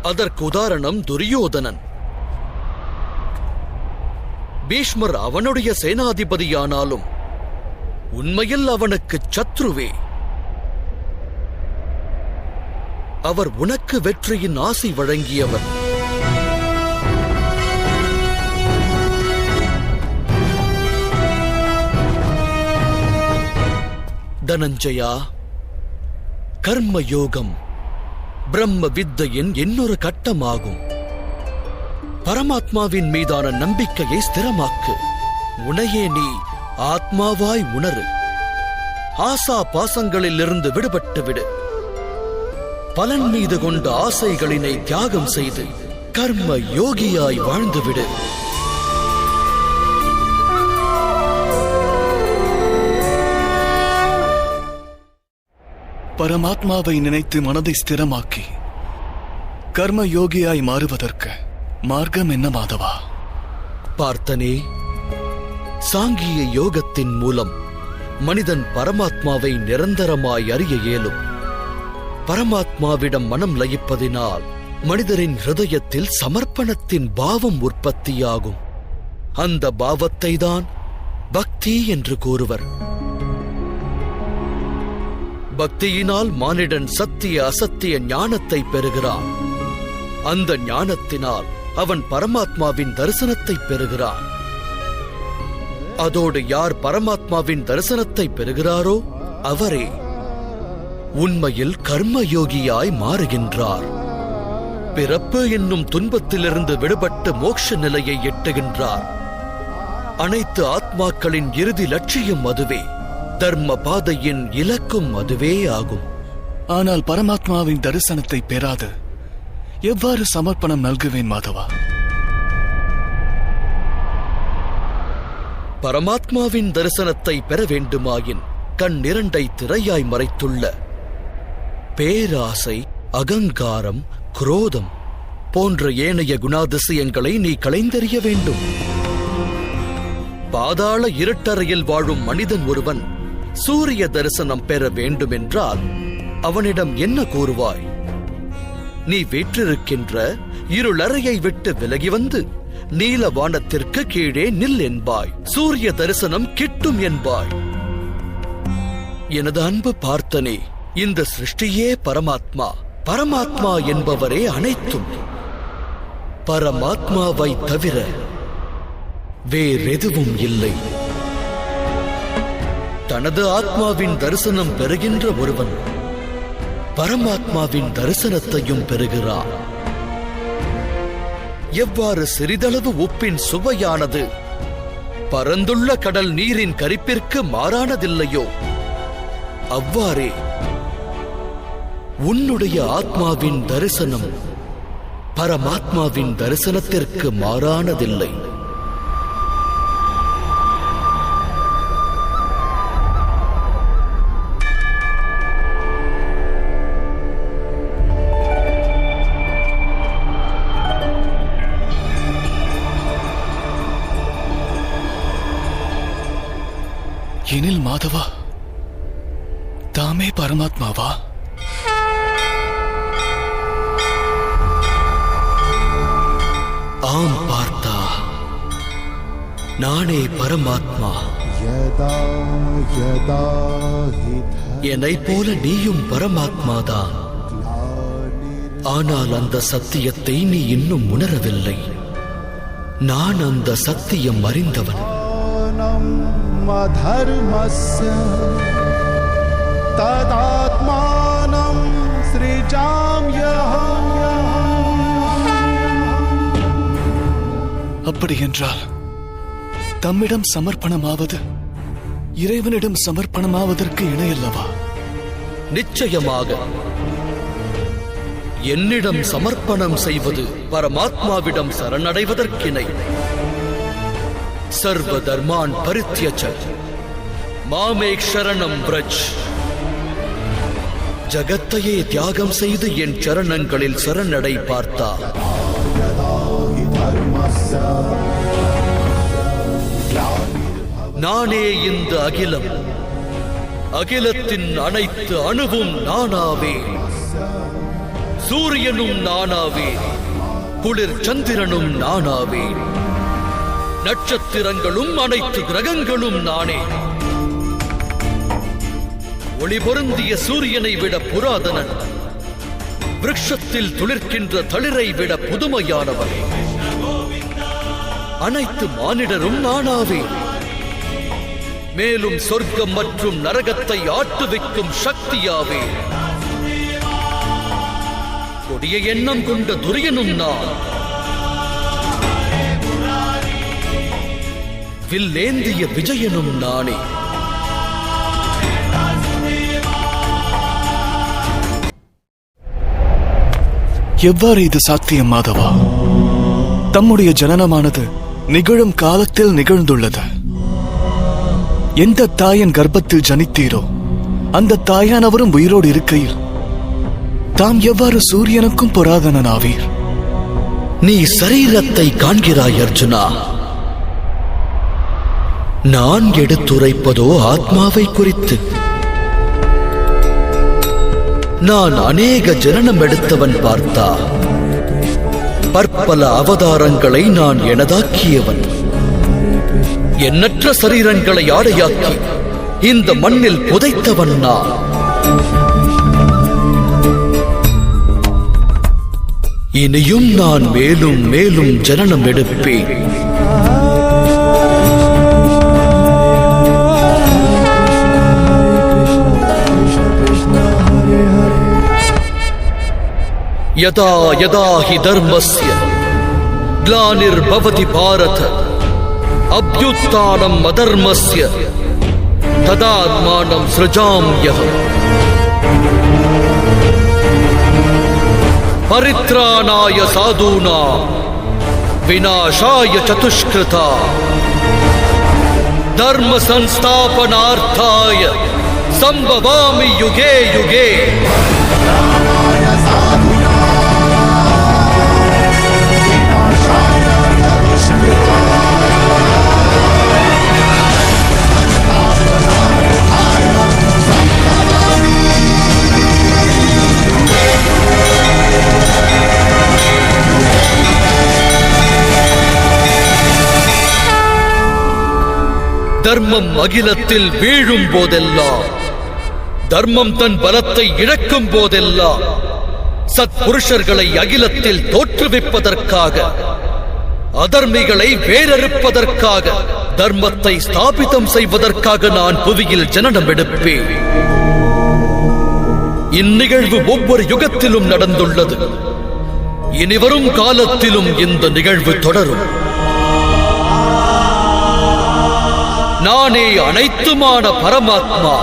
அதற்கு உதாரணம் துரியோதனன். பீஷ்மர் அவனுடைய சேனாதிபதியானாலும் உண்மையில் அவனுக்கு சத்ருவே. அவர் உனக்கு வெற்றியின் ஆசை வழங்கியவர். தனஞ்சயா, கர்மயோகம் பிரம்ம வித்தையின் இன்னொரு கட்டமாகும். பரமாத்மாவின் மீதான நம்பிக்கையை ஸ்திரமாக்கு. உனையே நீ ஆத்மாவாய் உணரு. ஆசா பாசங்களில் இருந்து விடுபட்டு விடு. பலன் மீது கொண்ட ஆசைகளினை தியாகம் செய்து கர்ம யோகியாய் வாழ்ந்துவிடு. பரமாத்மாவை நினைத்து மனதை ஸ்திரமாக்கி கர்ம யோகியாய் மாறுவதற்கு மார்க்கம் என்ன மாதவா? பார்த்தனே, சாங்கிய யோகத்தின் மூலம் மனிதன் பரமாத்மாவை நிரந்தரமாய் அறிய இயலும். பரமாத்மாவிடம் மனம் லயிப்பதினால் மனிதரின் ஹிருதயத்தில் சமர்ப்பணத்தின் பாவம் உற்பத்தியாகும். அந்த பாவத்தை தான் பக்தி என்று கூறுவர். பக்தியினால் மானிடன் சத்திய அசத்திய ஞானத்தை பெறுகிறான். அந்த ஞானத்தினால் அவன் பரமாத்மாவின் தரிசனத்தை பெறுகிறான். அதோடு யார் பரமாத்மாவின் தரிசனத்தை பெறுகிறாரோ அவரே உண்மையில் கர்மயோகியாய் மாறுகின்றார். பிறப்பு என்னும் துன்பத்திலிருந்து விடுபட்டு மோட்ச நிலையை எட்டுகின்றார். அனைத்து ஆத்மாக்களின் இறுதி லட்சியம் அதுவே. தர்ம பாதையின் இலக்கும் அதுவே ஆகும். ஆனால் பரமாத்மாவின் தரிசனத்தை பெறாது எவ்வாறு சமர்ப்பணம் நல்குவேன் மாதவா? பரமாத்மாவின் தரிசனத்தை பெற வேண்டுமாயின் கண் இரண்டை திரையாய் மறைத்துள்ள பேராசை, அகங்காரம், குரோதம் போன்ற ஏனைய குணாதிசயங்களை நீ களைந்தெறிய வேண்டும். பாதாள இருட்டறையில் வாழும் மனிதன் ஒருவன் சூரிய தரிசனம் பெற வேண்டுமென்றால் அவனிடம் என்ன கூறுவாய்? நீ வீற்றிருக்கின்ற இருளறையை விட்டு விலகி வந்து நீல வானத்திற்கு கீழே நில் என்பாய். சூரிய தரிசனம் கிட்டும் என்பாய். எனது அன்பு பார்த்தனே, இந்த சிருஷ்டியே பரமாத்மா. பரமாத்மா என்பவரே அனைத்தும். பரமாத்மாவை தவிர வேறெதுவும் இல்லை. தனது ஆத்மாவின் தரிசனம் பெறுகின்ற ஒருவன் பரமாத்மாவின் தரிசனத்தையும் பெறுகிறான். எவ்வாறு சிறிதளவு உப்பின் சுவையானது பரந்துள்ள கடல் நீரின் கரிப்பிற்கு மாறானதில்லையோ அவ்வாறே உன்னுடைய ஆத்மாவின் தரிசனம் பரமாத்மாவின் தரிசனத்திற்கு மாறானதில்லை. எனில் மாதவா தாமே பரமாத்மாவா? ஆம் பார்த்தா, நானே பரமாத்மா. यदा यदा हि என்னை போல நீயும் பரமாத்மாதான். ஆனால் அந்த சத்தியத்தை நீ இன்னும் உணரவில்லை. நான் அந்த சத்தியம் அறிந்தவன். धर्मस्य तदात्मानं सृजाम्यहम्. அப்படி என்றால் தம்மிடம் சமர்ப்பணமாவது இறைவனிடம் சமர்ப்பணமாவதற்கு இணையல்லவா? நிச்சயமாக என்னிடம் சமர்ப்பணம் செய்வது பரமாத்மாவிடம் சரணடைவதற்கிணை. சர்வ தர்மான் பரித்யஜ மாமேக் சரணம் வ்ரஜ். ஜகத்தையே தியாகம் செய்து என் சரணங்களில் சரணடை பார்த்தா. நானே இந்த அகிலம், அகிலத்தின் அனைத்து அணுவும் நானாவே. சூரியனும் நானாவே, குளிர் சந்திரனும் நானாவே, நட்சத்திரங்களும் அனைத்து கிரகங்களும் நானே. ஒளி பொருந்திய சூரியனை விட புராதனன், விருட்சத்தில் துளிர்க்கின்ற தளிரை விட புதுமையானவன். அனைத்து மானிடரும் நானாவே. மேலும் சொர்க்கம் மற்றும் நரகத்தை ஆட்டுவிக்கும் சக்தியாவே. கொடிய எண்ணம் கொண்ட துரியனும் நான். வில்லேந்திய விஜயனும் நானே. எவ்வாறு இது சாத்தியம் மாதவா? தம்முடைய ஜனனமானது நிகழும் காலத்தில் நிகழ்ந்துள்ளது. எந்த தாயின் கர்ப்பத்தில் ஜனித்தீரோ அந்த தாயானவரும் உயிரோடு இருக்கையில் தாம் எவ்வாறு சூரியனுக்கும் புராதனனாவீர்? நீ சரீரத்தை காண்கிறாய் அர்ஜுனா. நான் எடுத்துரைப்பதோ ஆத்மாவை குறித்து. நான் அநேக ஜனனம் எடுத்தவன் பார்த்தா. பற்பல அவதாரங்களை நான் எனதாக்கியவன். எண்ணற்ற சரீரங்களை ஆடையாக்கி இந்த மண்ணில் புதைத்தவன் நான். இனியும் நான் மேலும் மேலும் ஜனனம் எடுப்பேன். யதா யதா ஹி தர்மஸ்ய க்லானிர்பவதி பாரத அப்யுத்தானம் அதர்மஸ்ய ததாத்மானம் ஸ்ருஜாம்யஹம். பரித்ராணாய சாதூனாம் விநாசாய சதுஷ்கிருதா தர்ம சம்ஸ்தாபனார்த்தாய சம்பவாமி யுகே யுகே. தர்மம் அகிலத்தில் வீழும் போதெல்லாம், தர்மம் தன் பலத்தை இழக்கும் போதெல்லாம், சத்புருஷர்களை அகிலத்தில் தோற்றுவிப்பதற்காக, அதர்மிகளை வேறறுப்பதற்காக, தர்மத்தை ஸ்தாபிதம் செய்வதற்காக நான் புவியில் ஜனனம் எடுப்பேன். இந்நிகழ்வு ஒவ்வொரு யுகத்திலும் நடந்துள்ளது. இனிவரும் காலத்திலும் இந்த நிகழ்வு தொடரும். நானே அனைத்துமான பரமாத்மா.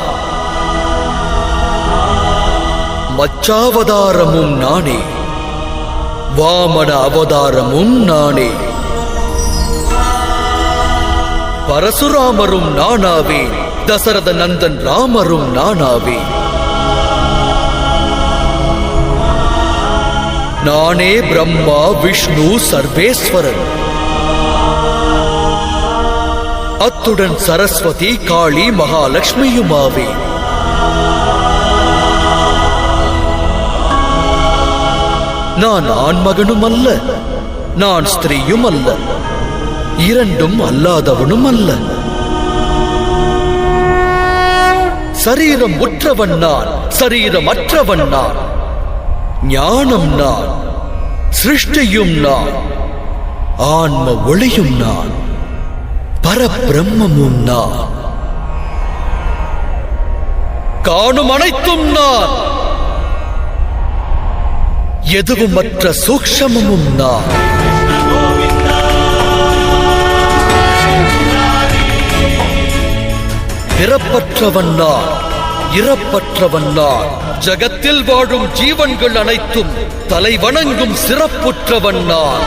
மச்சாவதாரமும் நானே, வாமன அவதாரமும் நானே, பரசுராமரும் நானாவே, தசரத நந்தன் ராமரும் நானாவே. நானே பிரம்மா விஷ்ணு சர்வேஸ்வரன். அத்துடன் சரஸ்வதி, காளி, மகாலட்சுமியுமாவே. நான் ஆண்மகனும் அல்ல, நான் ஸ்திரீயும் அல்ல, இரண்டும் அல்லாதவனும் அல்ல. சரீரம் உற்றவன் நான், சரீரமற்றவன் நான். ஞானம் நான், சிருஷ்டியும் நான், ஆன்ம ஒளியும் நான், பரபிரம்மமும் நான், காணும் அனைத்தும் நான், எதுவுமற்ற சூக்ஷமமும் நான். பிறப்பற்றவன் நான், இறப்பற்றவன் நான். ஜகத்தில் வாழும் ஜீவன்கள் அனைத்தும் தலை வணங்கும் சிறப்புற்றவன் நான்.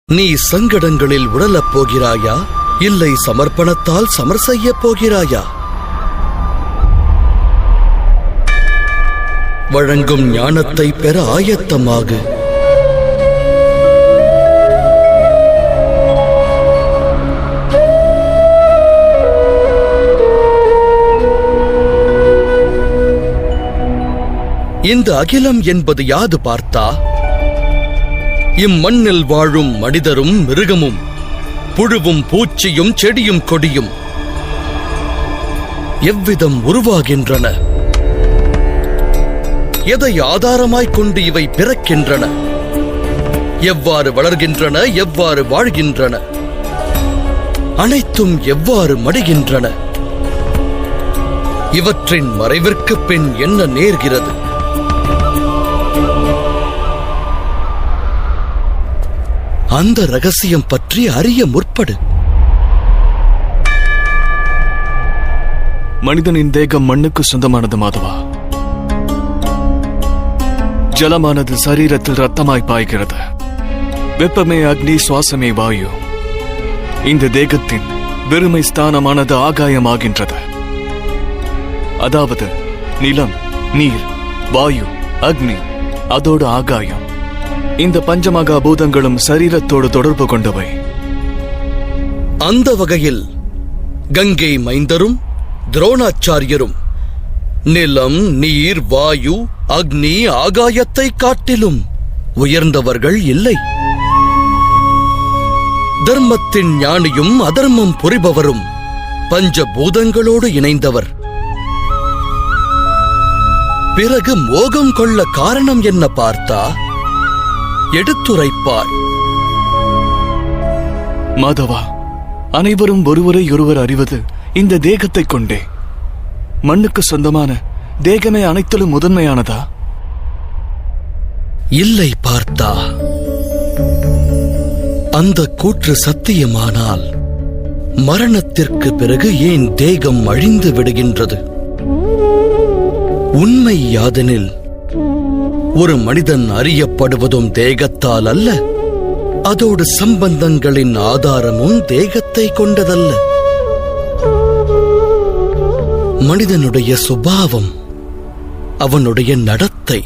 நீ சங்கடங்களில் உழலப் போகிறாயா, இல்லை சமர்ப்பணத்தால் சமர் செய்யப் போகிறாயா? வழங்கும் ஞானத்தை பெற ஆயத்தமாகு. இந்த அகிலம் என்பது யாது பார்த்தா? இம்மண்ணில் வாழும் மனிதரும் மிருகமும், புழுவும் பூச்சியும் செடியும் கொடியும் எவ்விதம் உருவாகின்றன? எதை ஆதாரமாய்க் கொண்டு இவை பிறக்கின்றன? எவ்வாறு வளர்கின்றன? எவ்வாறு வாழ்கின்றன? அனைத்தும் எவ்வாறு மடிகின்றன? இவற்றின் மறைவிற்கு பின் என்ன நேர்கிறது? அந்த ரகசியம் பற்றி அறிய முற்படு. மனிதனின் தேகம் மண்ணுக்கு சொந்தமானது மாதவா. ஜலமானது சரீரத்தில் ரத்தமாய் பாய்கிறது. வெப்பமே அக்னி, சுவாசமே வாயு. இந்த தேகத்தின் வெறுமை ஸ்தானமானது ஆகாயமாகின்றது. அதாவது நிலம், நீர், வாயு, அக்னி, அதோடு ஆகாயம். இந்த பஞ்சமகா பூதங்களும் சரீரத்தோடு தொடர்பு கொண்டவை. அந்த வகையில் கங்கை மைந்தரும் துரோணாச்சாரியரும் நிலம், நீர், வாயு, அக்னி, ஆகாயத்தை காட்டிலும் உயர்ந்தவர்கள் இல்லை. தர்மத்தின் ஞானியும் அதர்மம் புரிபவரும் பஞ்சபூதங்களோடு இணைந்தவர். பிறகு மோகம் கொள்ள காரணம் என்ன பார்த்தா? எடுத்துரைப்பார். மாதவா, அனைவரும் ஒருவரை ஒருவர் அறிவது இந்த தேகத்தை கொண்டே. மண்ணுக்கு சொந்தமான தேகமே அனைத்திலும் முதன்மையானதா? இல்லை பார்த்தா. அந்த கூற்று சத்தியமானால் மரணத்திற்கு பிறகு ஏன் தேகம் அழிந்து விடுகின்றது? உண்மை யாதெனில், ஒரு மனிதன் அறியப்படுவதும் தேகத்தால் அல்ல, அதோடு சம்பந்தங்களின் ஆதாரமும் தேகத்தை கொண்டதல்ல. மனிதனுடைய சுபாவம், அவனுடைய நடத்தை,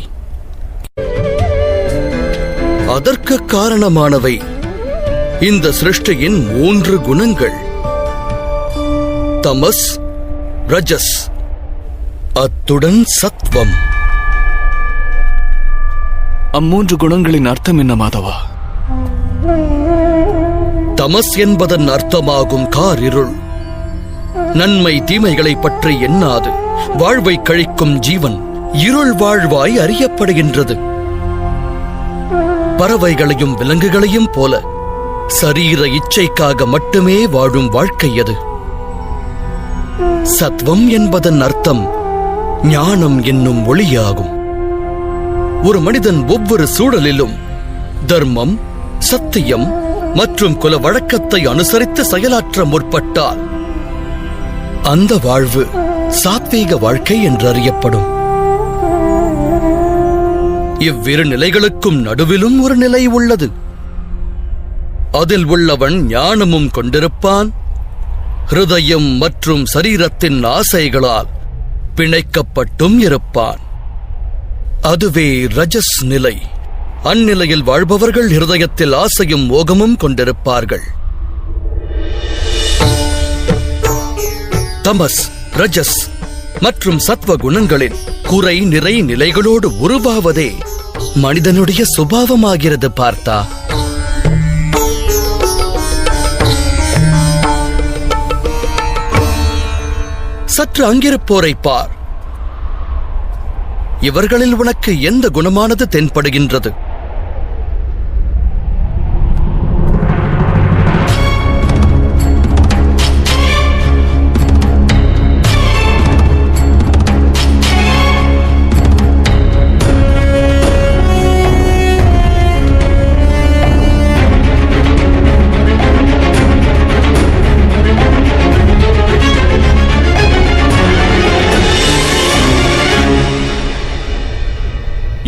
அதற்கு காரணமானவை இந்த சிருஷ்டியின் 3 குணங்கள்: தமஸ், ரஜஸ், அத்துடன் சத்வம். அம்மூன்று குணங்களின் அர்த்தம் என்ன மாதவா? தமஸ் என்பதன் அர்த்தமாகும் காரிருள். நன்மை தீமைகளை பற்றி எண்ணாது வாழ்வை கழிக்கும் ஜீவன் இருள் வாழ்வாய் அறியப்படுகின்றது. பறவைகளையும் விலங்குகளையும் போல சரீர இச்சைக்காக மட்டுமே வாழும் வாழ்க்கை அது. சத்வம் என்பதன் அர்த்தம் ஞானம் என்னும் ஒளியாகும். ஒரு மனிதன் ஒவ்வொரு சூழலிலும் தர்மம், சத்தியம் மற்றும் குல வழக்கத்தை அனுசரித்து செயலாற்ற முற்பட்டால் அந்த வாழ்வு சாத்வீக வாழ்க்கை என்று அறியப்படும். இவ்விரு நிலைகளுக்கும் நடுவிலும் ஒரு நிலை உள்ளது. அதில் உள்ளவன் ஞானமும் கொண்டிருப்பான், ஹிருதயம் மற்றும் சரீரத்தின் ஆசைகளால் பிணைக்கப்பட்டும் இருப்பான். அதுவே ரஜஸ் நிலை. அந்நிலையில் வாழ்பவர்கள் ஹிருதயத்தில் ஆசையும் மோகமும் கொண்டிருப்பார்கள். தமஸ், ரஜஸ் மற்றும் சத்வ குணங்களின் குறை நிறை நிலைகளோடு உருவாவதே மனிதனுடைய சுபாவமாகிறது. பார்த்தா, சற்று அங்கிருப்போரை பார். இவர்களில் உனக்கு எந்த குணமானது தென்படுகின்றது?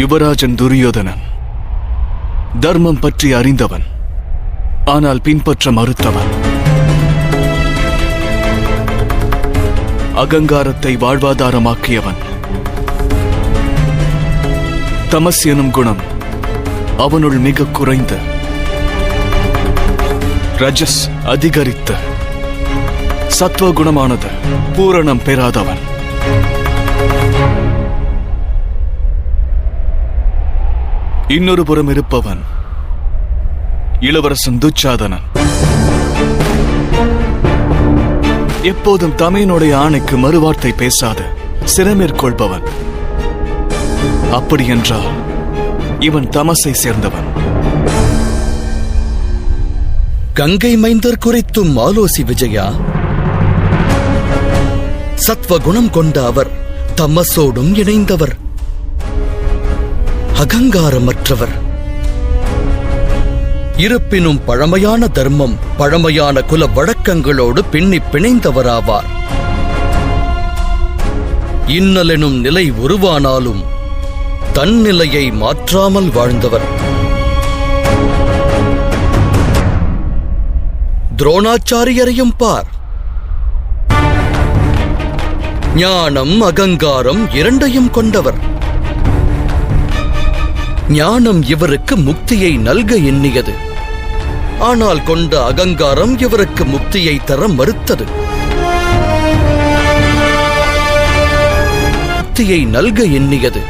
யுவராஜன் துரியோதனன் தர்மம் பற்றி அறிந்தவன், ஆனால் பின்பற்ற மறுத்தவன். அகங்காரத்தை வாழ்வாதாரமாக்கியவன். தமஸ் எனும் குணம் அவனுள் மிக குறைந்து, ரஜஸ் அதிகரித்து, சத்வ குணமானது பூரணம் பெறாதவன். இன்னொரு புறம் இருப்பவன் இளவரசன் துச்சாதனன். எப்போதும் தமையனுடைய ஆணைக்கு மறுவார்த்தை பேசாது சிரமேற்கொள்பவன். அப்படியென்றால் இவன் தமசை சேர்ந்தவன். கங்கை மைந்தர் குறித்தும் ஆலோசி விஜயா. சத்வ குணம் கொண்ட அவர் தமசோடும் இணைந்தவர், அகங்காரமற்றவர். இருப்பினும் பழமையான தர்மம், பழமையான குல வழக்கங்களோடு பின்னி பிணைந்தவராவார். இன்னலெனும் நிலை உருவானாலும் தன் நிலையை மாற்றாமல் வாழ்ந்தவர். துரோணாச்சாரியரையும் பார். ஞானம், அகங்காரம் இரண்டையும் கொண்டவர். ஞானம் இவருக்கு முக்தியை நல்க எண்ணியது, ஆனால் கொண்ட அகங்காரம் இவருக்கு முக்தியை தர மறுத்தது. முக்தியை நல்க எண்ணியது,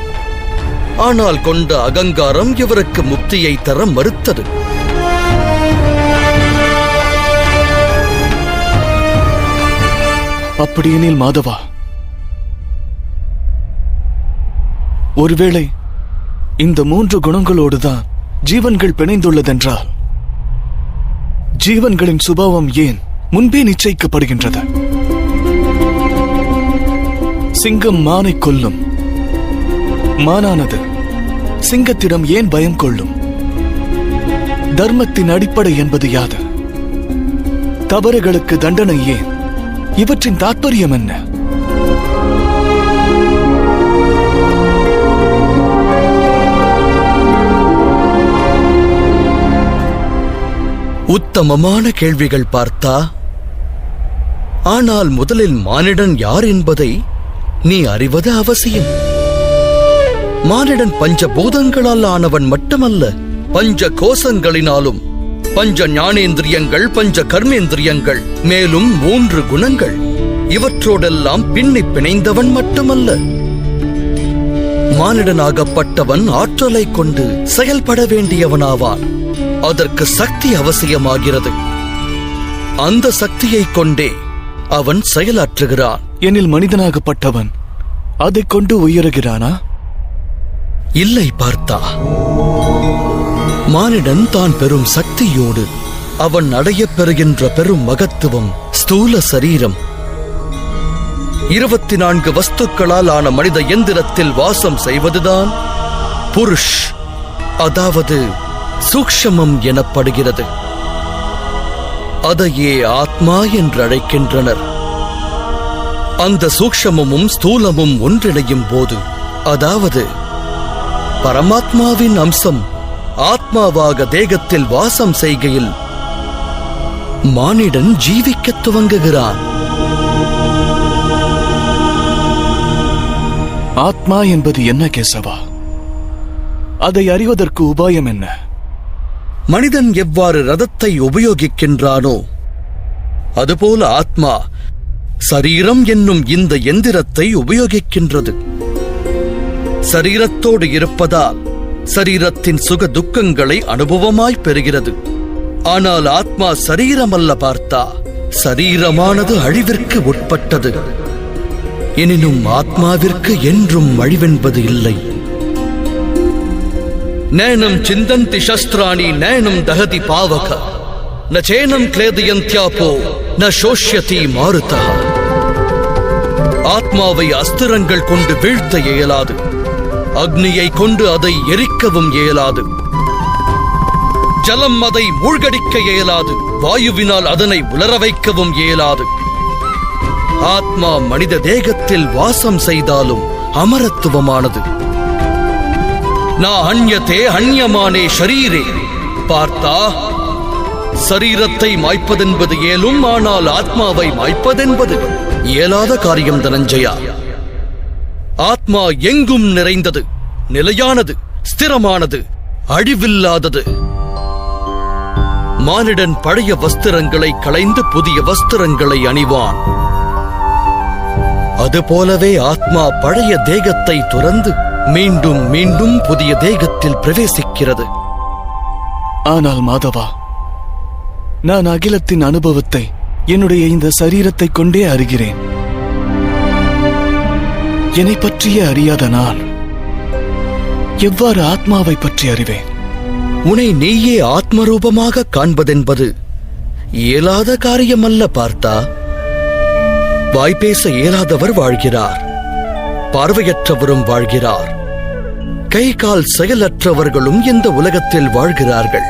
ஆனால் கொண்ட அகங்காரம் இவருக்கு முக்தியை தர மறுத்தது. அப்படியெனில் மாதவா, ஒருவேளை இந்த 3 குணங்களோடுதான் ஜீவன்கள் பிணைந்துள்ளதென்றால் ஜீவன்களின் சுபாவம் ஏன் முன்பே நிச்சயிக்கப்படுகின்றது? சிங்கம் மானை கொல்லும், மானானது சிங்கத்திடம் ஏன் பயம் கொள்ளும்? தர்மத்தின் அடிப்படை என்பது யாது? தவறுகளுக்கு தண்டனை ஏன்? இவற்றின் தாற்பயம் என்ன? உத்தமமான கேள்விகள் பார்த்தா. ஆனால் முதலில் மானிடன் யார் என்பதை நீ அறிவது அவசியம். மானிடன் பஞ்சபூதங்களால் ஆனவன் மட்டுமல்ல, பஞ்ச கோஷங்களினாலும், பஞ்ச ஞானேந்திரியங்கள், பஞ்ச கர்மேந்திரியங்கள், மேலும் 3 குணங்கள், இவற்றோடெல்லாம் பின்னி பிணைந்தவன் மட்டுமல்ல. மானிடனாகப்பட்டவன் ஆற்றலை கொண்டு செயல்பட வேண்டியவனாவான். அதற்கு சக்தி அவசியமாகிறது. அந்த சக்தியை கொண்டே அவன் செயலாற்றுகிறான். எனில் மனிதனாகப்பட்டவன் அதைக் கொண்டு உயருகிறானா? இல்லை பார்த்தா. மானிடன் தான் பெறும் சக்தியோடு அவன் அடையப் பெறுகின்ற பெரும் மகத்துவம் ஸ்தூல சரீரம். 24 வஸ்துக்களால் ஆன மனித எந்திரத்தில் வாசம் செய்வதுதான் புருஷ், அதாவது சூக்ஷ்மம் எனப்படுகிறது. அதையே ஆத்மா என்று அழைக்கின்றனர். அந்த சூக்ஷ்மமும் ஸ்தூலமும் ஒன்றிணையும் போது, அதாவது பரமாத்மாவின் அம்சம் ஆத்மாவாக தேகத்தில் வாசம் செய்கையில் மானிடன் ஜீவிக்கத் துவங்குகிறான். ஆத்மா என்பது என்ன கேசவா? அதை அறிவதற்கு உபாயம் என்ன? மனிதன் எவ்வாறு ரதத்தை உபயோகிக்கின்றானோ அதுபோல ஆத்மா சரீரம் என்னும் இந்த எந்திரத்தை உபயோகிக்கின்றது. சரீரத்தோடு இருப்பதால் சரீரத்தின் சுக துக்கங்களை அனுபவமாய் பெறுகிறது. ஆனால் ஆத்மா சரீரமல்ல பார்த்தா. சரீரமானது அழிவிற்கு உட்பட்டது. எனினும் ஆத்மாவிற்கு என்றும் அழிவென்பது இல்லை. நைனம் சிந்தந்தி சஸ்திராணி நைனம் தகதி பாவக ந சேனம் கிளேதயந்த்யாபோ ந சோஷ்யதி மாருதா. ஆத்மாவை அஸ்திரங்கள் கொண்டு வீழ்த்த இயலாது. அக்னியை கொண்டு அதை எரிக்கவும் இயலாது. ஜலம் அதை மூழ்கடிக்க இயலாது. வாயுவினால் அதனை உலர வைக்கவும் இயலாது. ஆத்மா மனித தேகத்தில் வாசம் செய்தாலும் அமரத்துவமானது. நா அன்யதே அன்யமானே ஷரீரே. பார்த்தா, சரீரத்தை மாய்ப்பதென்பது இயலும், ஆனால் ஆத்மாவை மாய்ப்பதென்பது இயலாத காரியம் தனஞ்சயா. ஆத்மா எங்கும் நிறைந்தது, நிலையானது, ஸ்திரமானது, அழிவில்லாதது. மானிடன் பழைய வஸ்திரங்களை களைந்து புதிய வஸ்திரங்களை அணிவான். அதுபோலவே ஆத்மா பழைய தேகத்தை துறந்து மீண்டும் மீண்டும் புதிய தேகத்தில் பிரவேசிக்கிறது. ஆனால் மாதவா, நான் அகிலத்தின் அனுபவத்தை என்னுடைய இந்த சரீரத்தை கொண்டே அறிகிறேன். என்னை பற்றியே அறியாத நான் எவ்வாறு ஆத்மாவை பற்றி அறிவேன்? உன்னை நீயே ஆத்மரூபமாக காண்பதென்பது இயலாத காரியமல்ல பார்த்தா. வாய்ப்பேச இயலாதவர் வாழ்கிறார், பார்வையற்றவரும் வாழ்கிறார், கை கால் செயலற்றவர்களும் இந்த உலகத்தில் வாழ்கிறார்கள்.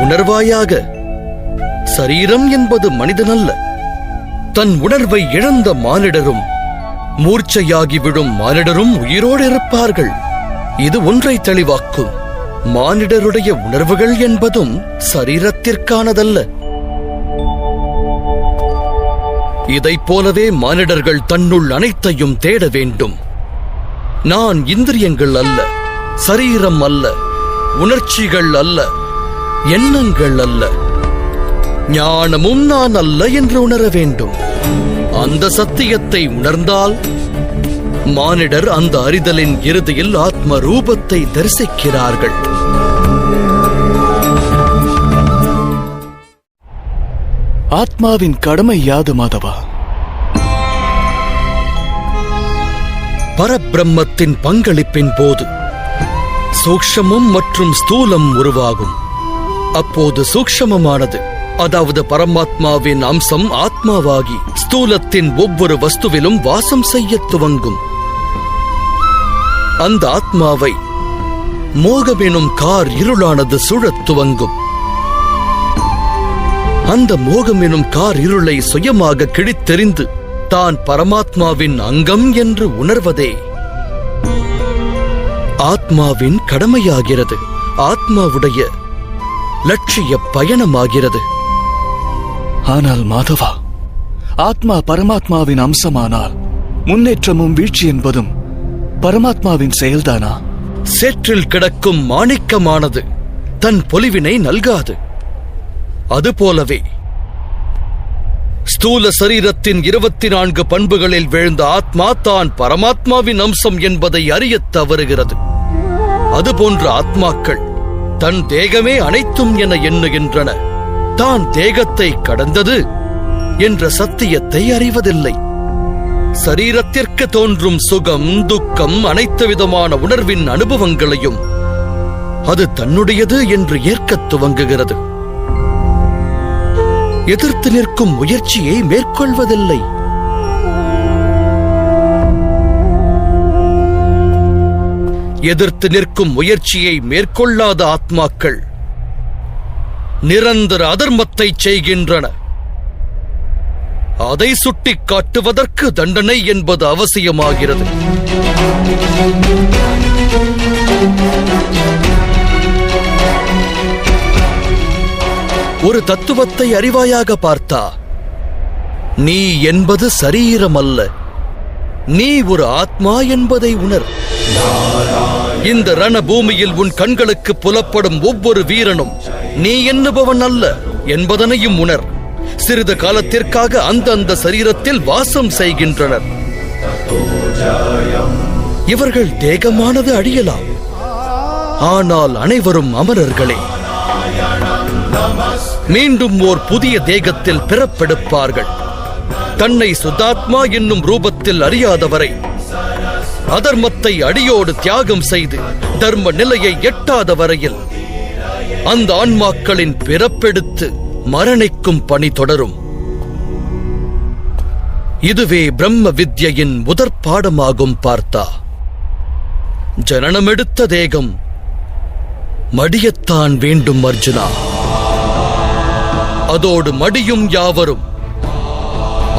உணர்வாயாக, சரீரம் என்பது மனிதனல்ல. தன் உணர்வை இழந்த மானிடரும் மூர்ச்சையாகி விடும் மானிடரும் உயிரோடு இருப்பார்கள். இது ஒன்றை தெளிவாக்கும். மானிடருடைய உணர்வுகள் என்பதும் சரீரத்திற்கானதல்ல. இதைப் போலவே மானிடர்கள் தன்னுள் அனைத்தையும் தேட வேண்டும். நான் இந்திரியங்கள் அல்ல, சரீரம் அல்ல, உணர்ச்சிகள் அல்ல, எண்ணங்கள் அல்ல, ஞானமும் நான் அல்ல என்று உணர வேண்டும். அந்த சத்தியத்தை உணர்ந்தால் மானிடர் அந்த அறிதலின் இறுதியில் ஆத்ம ரூபத்தை தரிசிக்கிறார்கள். ஆத்மாவின் கடமை யாது மாதவா? பரபிரம்மத்தின் பங்களிப்பின் போது சூக்ஷ்மம் மற்றும் ஸ்தூலம் உருவாகும். அப்போது சூக்ஷ்மமானது, அதாவது பரமாத்மாவின் அம்சம் ஆத்மாவாகி ஸ்தூலத்தின் ஒவ்வொரு வஸ்துவிலும் வாசம் செய்ய துவங்கும். அந்த ஆத்மாவை மோகமெனும் கார் இருளானது சுழத் துவங்கும். அந்த மோகம் எனும் கார் இருளை சுயமாக கிழித்தெறிந்து தான் பரமாத்மாவின் அங்கம் என்று உணர்வதே ஆத்மாவின் கடமையாகிறது. ஆத்மாவுடைய லட்சிய பயணமாகிறது. ஆனால் மாதவா, ஆத்மா பரமாத்மாவின் அம்சமானால் முன்னேற்றமும் வீழ்ச்சி என்பதும் பரமாத்மாவின் செயல்தானா? சேற்றில் கிடக்கும் மாணிக்கமானது தன் பொலிவினை நல்காது. அதுபோலவே ஸ்தூல சரீரத்தின் 24 பண்புகளில் விழுந்த ஆத்மா தான் பரமாத்மாவின் அம்சம் என்பதை அறியத் தவறுகிறது. அதுபோன்ற ஆத்மாக்கள் தன் தேகமே அனைத்தும் என எண்ணுகின்றன. தான் தேகத்தை கடந்தது என்ற சத்தியத்தை அறிவதில்லை. சரீரத்திற்கு தோன்றும் சுகம், துக்கம், அனைத்து விதமான உணர்வின் அனுபவங்களையும் அது தன்னுடையது என்று ஏற்கத் துவங்குகிறது. எதிர்த்து நிற்கும் முயற்சியை மேற்கொள்வதில்லை. எதிர்த்து நிற்கும் முயற்சியை மேற்கொள்ளாத ஆத்மாக்கள் நிரந்தர அதர்மத்தை செய்கின்றன. அதை சுட்டிக் காட்டுவதற்கு தண்டனை என்பது அவசியமாகிறது. ஒரு தத்துவத்தை அறிவாயாக பார்த்தா, நீ என்பது சரீரம் அல்ல, நீ ஒரு ஆத்மா என்பதை உணர். இந்த ரணபூமியில் உன் கண்களுக்கு புலப்படும் ஒவ்வொரு வீரனும் நீ எண்ணுபவன் அல்ல என்பதனையும் உணர். சிறிது காலத்திற்காக அந்த சரீரத்தில் வாசம் செய்கின்றனர். இவர்கள் தேகமானது அழியலாம், ஆனால் அனைவரும் அமரர்களே. மீண்டும் ஓர் புதிய தேகத்தில் பிறப்பெடுப்பார்கள். தன்னை சுத்தாத்மா என்னும் ரூபத்தில் அறியாதவரை, அதர்மத்தை அடியோடு தியாகம் செய்து தர்ம நிலையை எட்டாத வரையில் அந்த ஆன்மாக்களின் பிறப்பெடுத்து மரணிக்கும் பணி தொடரும். இதுவே பிரம்ம வித்யின் முதற் பாடமாகும். பார்த்தா, ஜனனமெடுத்த தேகம் மடியத்தான் வேண்டும் அர்ஜுனா. அதோடு மடியும் யாவரும்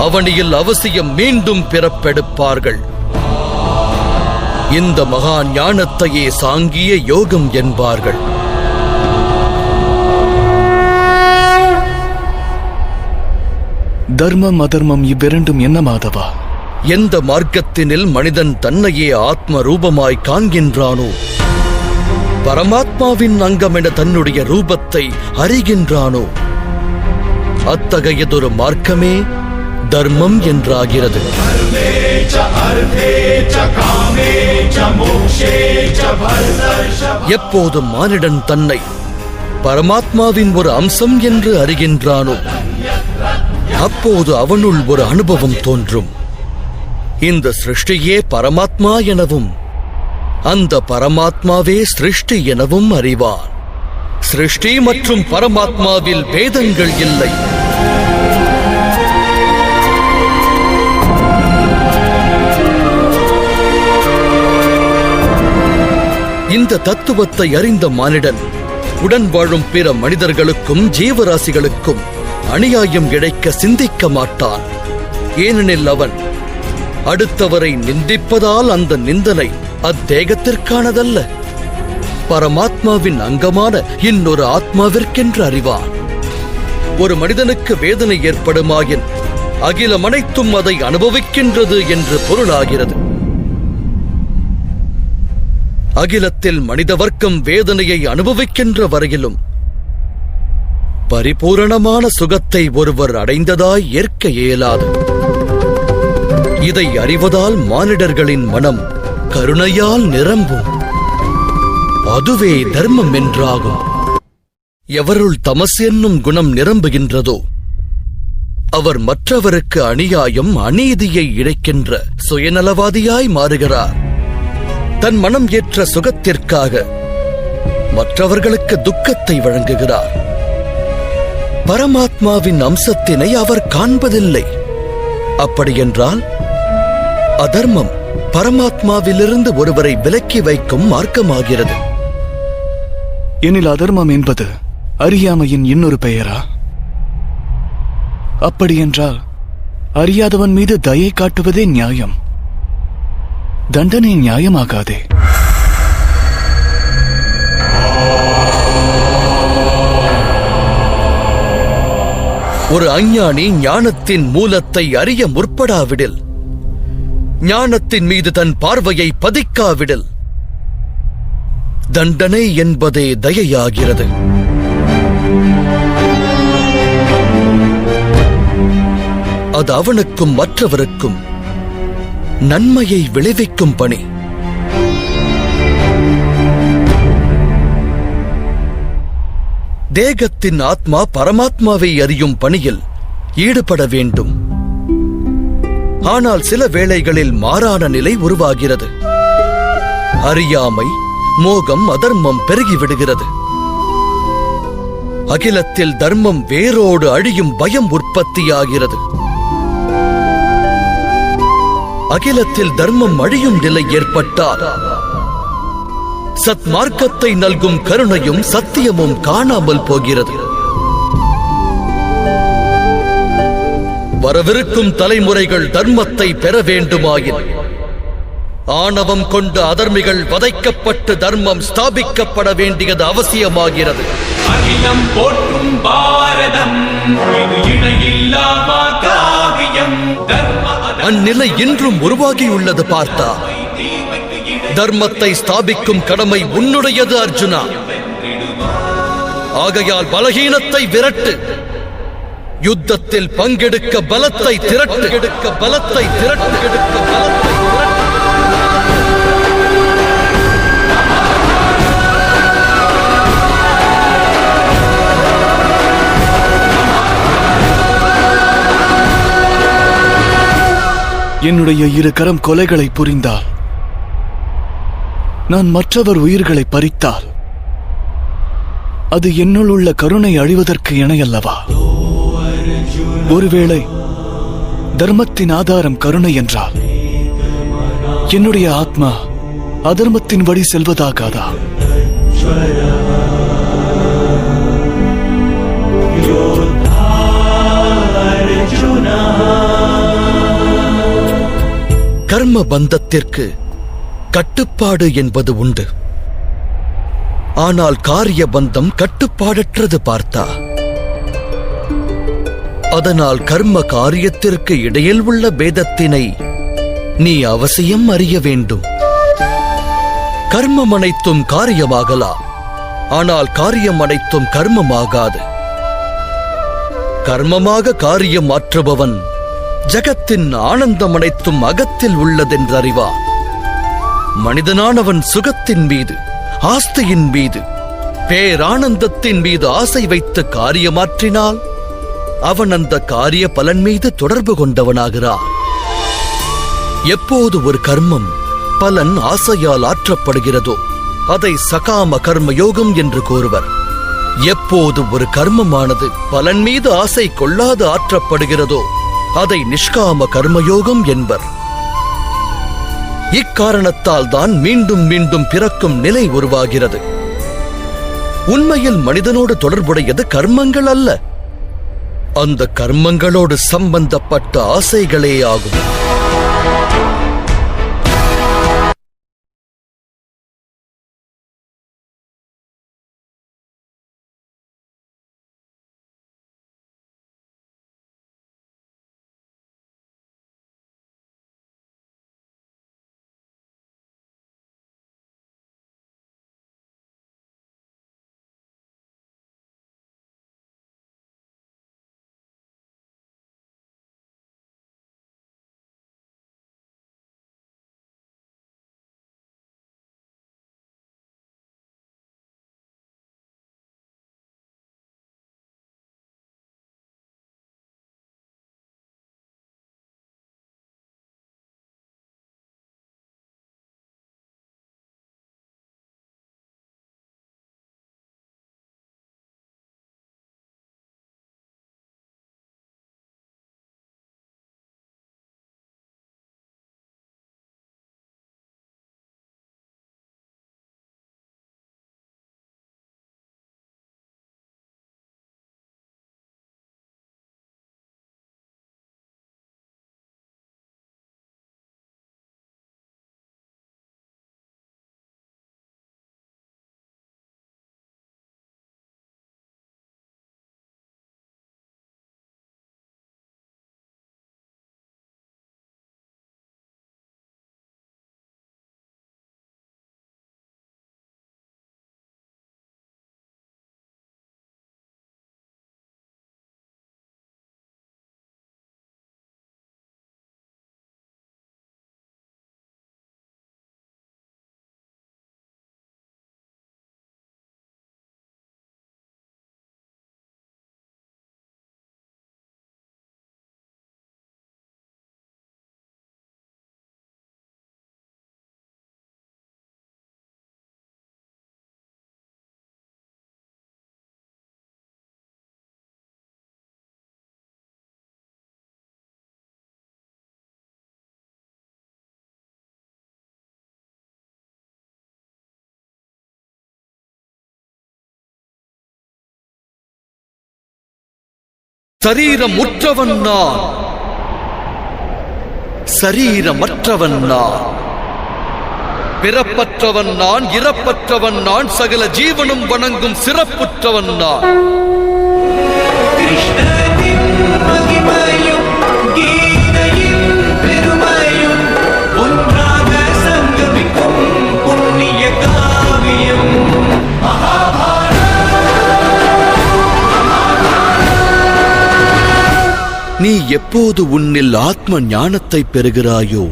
அவனியில் அவசியம் மீண்டும் பிறப்பெடுப்பார்கள். இந்த மகா ஞானத்தையே சாங்கிய யோகம் என்பார்கள். தர்மம் அதர்மம் இவ்விரண்டும் என்ன மாதவா? எந்த மார்க்கத்தினில் மனிதன் தன்னையே ஆத்ம ரூபமாய் காண்கின்றானோ, பரமாத்மாவின் அங்கமென தன்னுடைய ரூபத்தை அறிகின்றானோ, அத்தகையதொரு மார்க்கமே தர்மம் என்றாகிறது. எப்போது மானிடன் தன்னை பரமாத்மாவின் ஒரு அம்சம் என்று அறிகின்றானோ, அப்போது அவனுள் ஒரு அனுபவம் தோன்றும். இந்த சிருஷ்டியே பரமாத்மா எனவும் அந்த பரமாத்மாவே சிருஷ்டி எனவும் அறிவான். சிருஷ்டி மற்றும் பரமாத்மாவில் பேதங்கள் இல்லை. இந்த தத்துவத்தை அறிந்த மானிடன் உடன் வாழும் பிற மனிதர்களுக்கும் ஜீவராசிகளுக்கும் அநியாயம் இழைக்க சிந்திக்க மாட்டான். ஏனெனில் அவன் அடுத்தவரை நிந்திப்பதால் அந்த நிந்தனை அத்தேகத்திற்கானதல்ல, பரமாத்மாவின் அங்கமான இன்னொரு ஆத்மாவிற்கென்று அறிவான். ஒரு மனிதனுக்கு வேதனை ஏற்படுமாயின் அகிலம் அனைத்தும் அதை அனுபவிக்கின்றது என்று பொருளாகிறது. அகிலத்தில் மனித வர்க்கம் வேதனையை அனுபவிக்கின்ற வரையிலும் பரிபூரணமான சுகத்தை ஒருவர் அடைந்ததாய் ஏற்க இயலாது. இதை அறிவதால் மானிடர்களின் மனம் கருணையால் நிரம்பும். அதுவே தர்மம் என்றாகும். எவருள் தமஸ் என்னும் குணம் நிரம்புகின்றதோ அவர் மற்றவருக்கு அநியாயம், அநீதியை இழைக்கின்ற சுயநலவாதியாய் மாறுகிறார். தன் மனம் ஏற்ற சுகத்திற்காக மற்றவர்களுக்கு துக்கத்தை வழங்குகிறார். பரமாத்மாவின் அம்சத்தினை அவர் காண்பதில்லை. அப்படியென்றால் அதர்மம் பரமாத்மாவிலிருந்து ஒருவரை விலக்கி வைக்கும் மார்க்கமாகிறது. எனில் அதர்மம் என்பது அறியாமையின் இன்னொரு பெயரா? அப்படியென்றால் அறியாதவன் மீது தயை காட்டுவதே நியாயம். தண்டனை நியாயமாகாதே. ஒரு அஞ்ஞானி ஞானத்தின் மூலத்தை அறிய முற்படாவிடில், ஞானத்தின் மீது தன் பார்வையை பதிக்காவிடில், தண்டனை என்பதே தயையாகிறது. அது அவனுக்கும் மற்றவருக்கும் நன்மையை விளைவிக்கும் பணி. தேகத்தின் ஆத்மா பரமாத்மாவை அறியும் பணியில் ஈடுபட வேண்டும். ஆனால் சில வேளைகளில் மாறான நிலை உருவாகிறது. அறியாமை, மோகம், அதர்மம் பெருகிவிடுகிறது. அகிலத்தில் தர்மம் வேரோடு அழியும் பயம் உற்பத்தியாகிறது. அகிலத்தில் தர்மம் அழியும் நிலை ஏற்பட்டால் சத்மார்க்கத்தை நல்கும் கருணையும் சத்தியமும் காணாமல் போகிறது. வரவிருக்கும் தலைமுறைகள் தர்மத்தை பெற வேண்டுமாயின் ஆணவம் கொண்ட அதர்மிகள் வதைக்கப்பட்டு தர்மம் ஸ்தாபிக்கப்பட வேண்டியது அவசியமாகிறது. அகிலம் போற்றும் பாரதம் இது இணையில்லா காவியம். அந்நிலை இன்றும் உருவாகியுள்ளது பார்த்தா. தர்மத்தை ஸ்தாபிக்கும் கடமை உன்னுடையது அர்ஜுனா. ஆகையால் பலகீனத்தை விரட்டு. யுத்தத்தில் பங்கெடுக்க பலத்தை திரட்டு. பலத்தை திரட்டு. என்னுடைய இரு கரம் கொலைகளை புரிந்தால், நான் மற்றவர் உயிர்களை பறித்தால், அது என்னுள் உள்ள கருணை அழிவதற்கு இணையல்லவா? ஒருவேளை தர்மத்தின் ஆதாரம் கருணை என்றால், என்னுடைய ஆத்மா அதர்மத்தின் வழி செல்வதாகாதா? கர்ம பந்தத்திற்கு கட்டுப்பாடு என்பது உண்டு. ஆனால் காரிய பந்தம் கட்டுப்பாடற்றது பார்த்தா. அதனால் கர்ம காரியத்திற்கு இடையில் உள்ள பேதத்தினை நீ அவசியம் அறிய வேண்டும். கர்மம் அனைத்தும் காரியமாகலாம், ஆனால் காரியம் அனைத்தும் கர்மமாகாது. கர்மமாக காரியம் மாற்றுபவன் ஜகத்தின் ஆனந்தம் அனைத்தும் அகத்தில் உள்ளதென்றறிவான். மனிதனானவன் சுகத்தின் மீது, ஆஸ்தியின் மீது, பேரானந்தத்தின் மீது ஆசை வைத்து காரியமாற்றினால் அவன் அந்த காரிய பலன் மீது தொடர்பு கொண்டவனாகிறான். எப்போது ஒரு கர்மம் பலன் ஆசையால் ஆற்றப்படுகிறதோ அதை சகாம கர்மயோகம் என்று கூறுவர். எப்போது ஒரு கர்மமானது பலன் மீது ஆசை கொள்ளாது ஆற்றப்படுகிறதோ அதை நிஷ்காம கர்மயோகம் என்பர். இக்காரணத்தால் தான் மீண்டும் மீண்டும் பிறக்கும் நிலை உருவாகிறது. உண்மையில் மனிதனோடு தொடர்புடையது கர்மங்கள் அல்ல, அந்த கர்மங்களோடு சம்பந்தப்பட்ட ஆசைகளே ஆகும். சரீரமுற்றவன் நான், சரீரமற்றவன் நான். பிறப்பற்றவன் நான், இறப்பற்றவன் நான், சகல ஜீவனும் வணங்கும் சிறப்புற்றவன் நான். கிருஷ்ணனின் மகிமையும் கீதையின் பெருமையும் ஒன்றாக சங்கமிக்கும் புண்ணிய காவியம் நீ எப்போது உன்னில் ஆத்ம ஞானத்தை பெறுகிறாயோ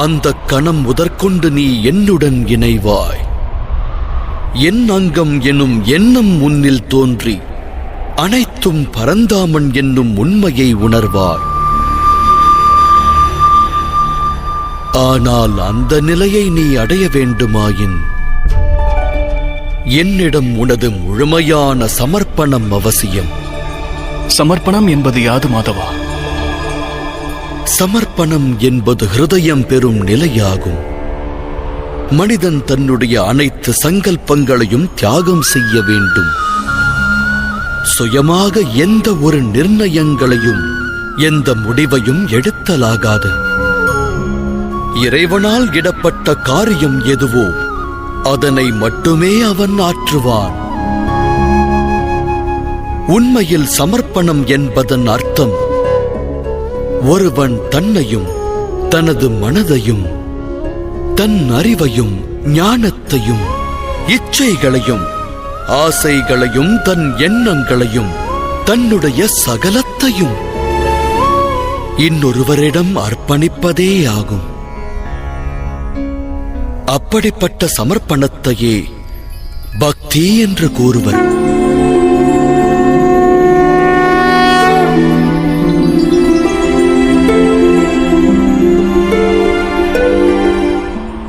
அந்த கணம் முதற்கொண்டு நீ என்னுடன் இணைவாய். என் அங்கம் எனும் எண்ணம் உன்னில் தோன்றி அனைத்தும் பரந்தாமன் என்னும் உண்மையை உணர்வாய். ஆனால் அந்த நிலையை நீ அடைய வேண்டுமாயின் என்னிடம் உனது முழுமையான சமர்ப்பணம் அவசியம். சமர்ப்பணம் என்பது யாது மாதவா? சமர்ப்பணம் என்பது ஹிருதயம் பெறும் நிலையாகும். மனிதன் தன்னுடைய அனைத்து சங்கல்பங்களையும் தியாகம் செய்ய வேண்டும். சுயமாக எந்த ஒரு நிர்ணயங்களையும் எந்த முடிவையும் எடுத்தலாகாது. இறைவனால் இடப்பட்ட காரியம் எதுவோ அதனை மட்டுமே அவன் ஆற்றுவான். உண்மையில் சமர்ப்பணம் என்பதன் அர்த்தம் ஒருவன் தன்னையும் தனது மனதையும் தன் அறிவையும் ஞானத்தையும் இச்சைகளையும் ஆசைகளையும் தன் எண்ணங்களையும் தன்னுடைய சகலத்தையும் இன்னொருவரிடம் அர்ப்பணிப்பதே ஆகும். அப்படிப்பட்ட சமர்ப்பணத்தையே பக்தி என்று கூறுவர்.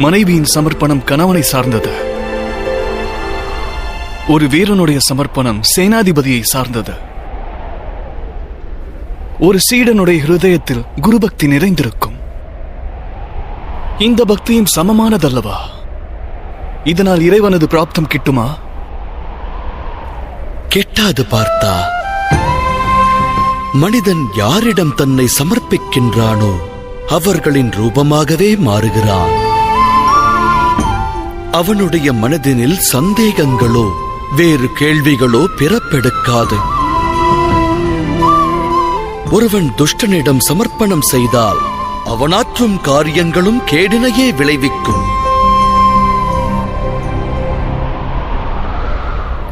மனைவியின் சமர்ப்பணம் கணவனை சார்ந்தது. ஒரு வீரனுடைய சமர்ப்பணம் சேனாதிபதியை சார்ந்தது. ஒரு சீடனுடைய ஹிருதயத்தில் குருபக்தி நிறைந்திருக்கும். இந்த பக்தியும் சமமானதல்லவா? இதனால் இறைவனது பிராப்தம் கிட்டுமா? கெட்டாது பார்த்தா. மனிதன் யாரிடம் தன்னை சமர்ப்பிக்கின்றானோ அவர்களின் ரூபமாகவே மாறுகிறான். அவனுடைய மனதினில் சந்தேகங்களோ வேறு கேள்விகளோ பிறப்பெடுக்காது. ஒருவன் துஷ்டனிடம் சமர்ப்பணம் செய்தால் அவனாற்றும் காரியங்களும் கேடினையே விளைவிக்கும்.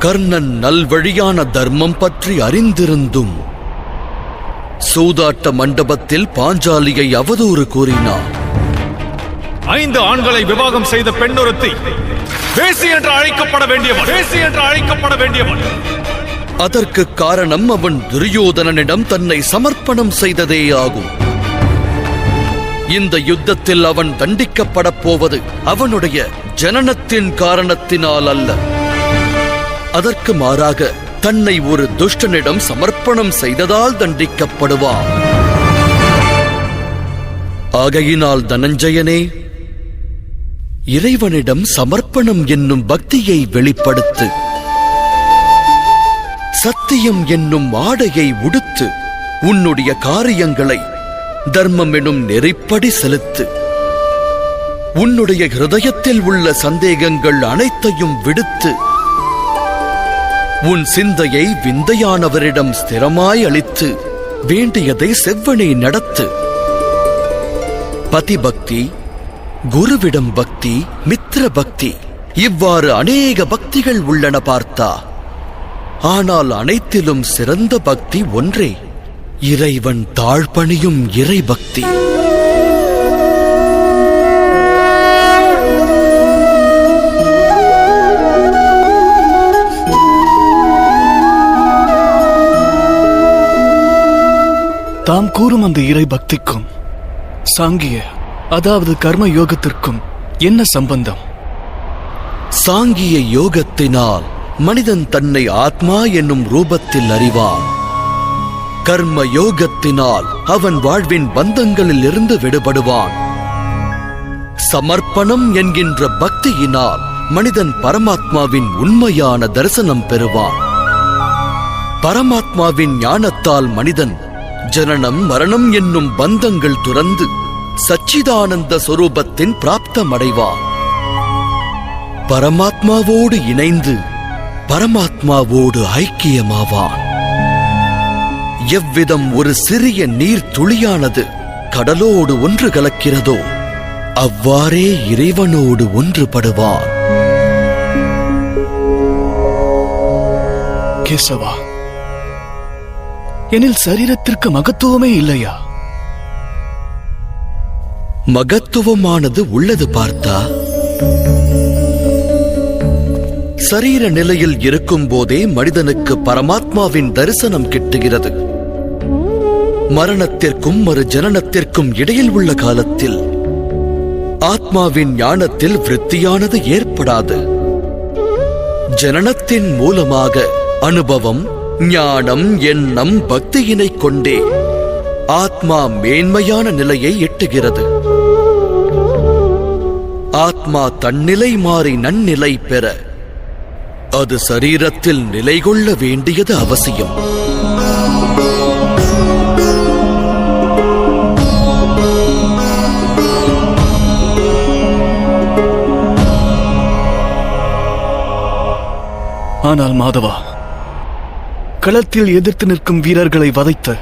கர்ணன் நல்வழியான தர்மம் பற்றி அறிந்திருந்தும் சூதாட்ட மண்டபத்தில் பாஞ்சாலியை அவதூறு கூறினார். 5 ஆண்களை விவாகம் செய்த பெண்ணொருத்தி வேசி என்று அழைக்கப்பட வேண்டியவன். அதற்கு காரணம் அவன் துரியோதனனிடம் தன்னை சமர்ப்பணம் செய்ததே ஆகும். இந்த யுத்தத்தில் அவன் தண்டிக்கப்படப் போவது அவனுடைய ஜனனத்தின் காரணத்தினால் அல்ல. அதற்கு மாறாக தன்னை ஒரு துஷ்டனிடம் சமர்ப்பணம் செய்ததால் தண்டிக்கப்படுவான். ஆகையினால் தனஞ்சயனே, இறைவனிடம் சமர்ப்பணம் என்னும் பக்தியை வெளிப்படுத்து. சத்தியம் என்னும் ஆடையை உடுத்து உன்னுடைய காரியங்களை தர்மம் எனும் நெறிப்படி செலுத்து. உன்னுடைய ஹிருதயத்தில் உள்ள சந்தேகங்கள் அனைத்தையும் விடுத்து உன் சிந்தையை விந்தையானவரிடம் ஸ்திரமாய் அளித்து வேண்டியதை செவ்வனே நடத்து. பதிபக்தி, குருவிடம் பக்தி, மித்திர பக்தி, இவ்வாறு அநேக பக்திகள் உள்ளன பார்த்தா. ஆனால் அனைத்திலும் சிறந்த பக்தி ஒன்றே, இறைவன் தாழ்பணியும் இறை பக்தி. தாம் கூறும் அந்த இறை பக்திக்கும் சாங்கிய அதாவது கர்ம யோகத்திற்கும் என்ன சம்பந்தம்? சாங்கிய யோகத்தினால் மனிதன் தன்னை ஆத்மா என்னும் ரூபத்தில் அறிவான். கர்ம யோகத்தினால் அவன் வாழ்வின் பந்தங்களில் இருந்து விடுபடுவான். சமர்ப்பணம் என்கின்ற பக்தியினால் மனிதன் பரமாத்மாவின் உண்மையான தரிசனம் பெறுவான். பரமாத்மாவின் ஞானத்தால் மனிதன் ஜனனம் மரணம் என்னும் பந்தங்கள் துறந்து சச்சிதானந்த சொரூபத்தின் பிராப்தமடைவான். பரமாத்மாவோடு இணைந்து பரமாத்மாவோடு ஐக்கியமாவான். எவ்விதம் ஒரு சிறிய நீர் துளியானது கடலோடு ஒன்று கலக்கிறதோ அவ்வாறே இறைவனோடு ஒன்றுபடுவான். கேசவா, எனில் சரீரத்திற்கு மகத்துவமே இல்லையா? மகத்துவமானது உள்ளது பார்த்தா. சரீர நிலையில் இருக்கும் போதே மனிதனுக்கு பரமாத்மாவின் தரிசனம் கிட்டுகிறது. மரணத்திற்கும் மறு ஜனனத்திற்கும் இடையில் உள்ள காலத்தில் ஆத்மாவின் ஞானத்தில் விருத்தியானது ஏற்படாது. ஜனனத்தின் மூலமாக அனுபவம், ஞானம், எண்ணம், பக்தியினைக் கொண்டே ஆத்மா மேன்மையான நிலையை எட்டுகிறது. ஆத்மா தன்னிலை மாறி நன்னிலை பெற அது சரீரத்தில் நிலை கொள்ள வேண்டியது அவசியம். ஆனால் மாதவா, களத்தில் எதிர்த்து நிற்கும் வீரர்களை வதைத்து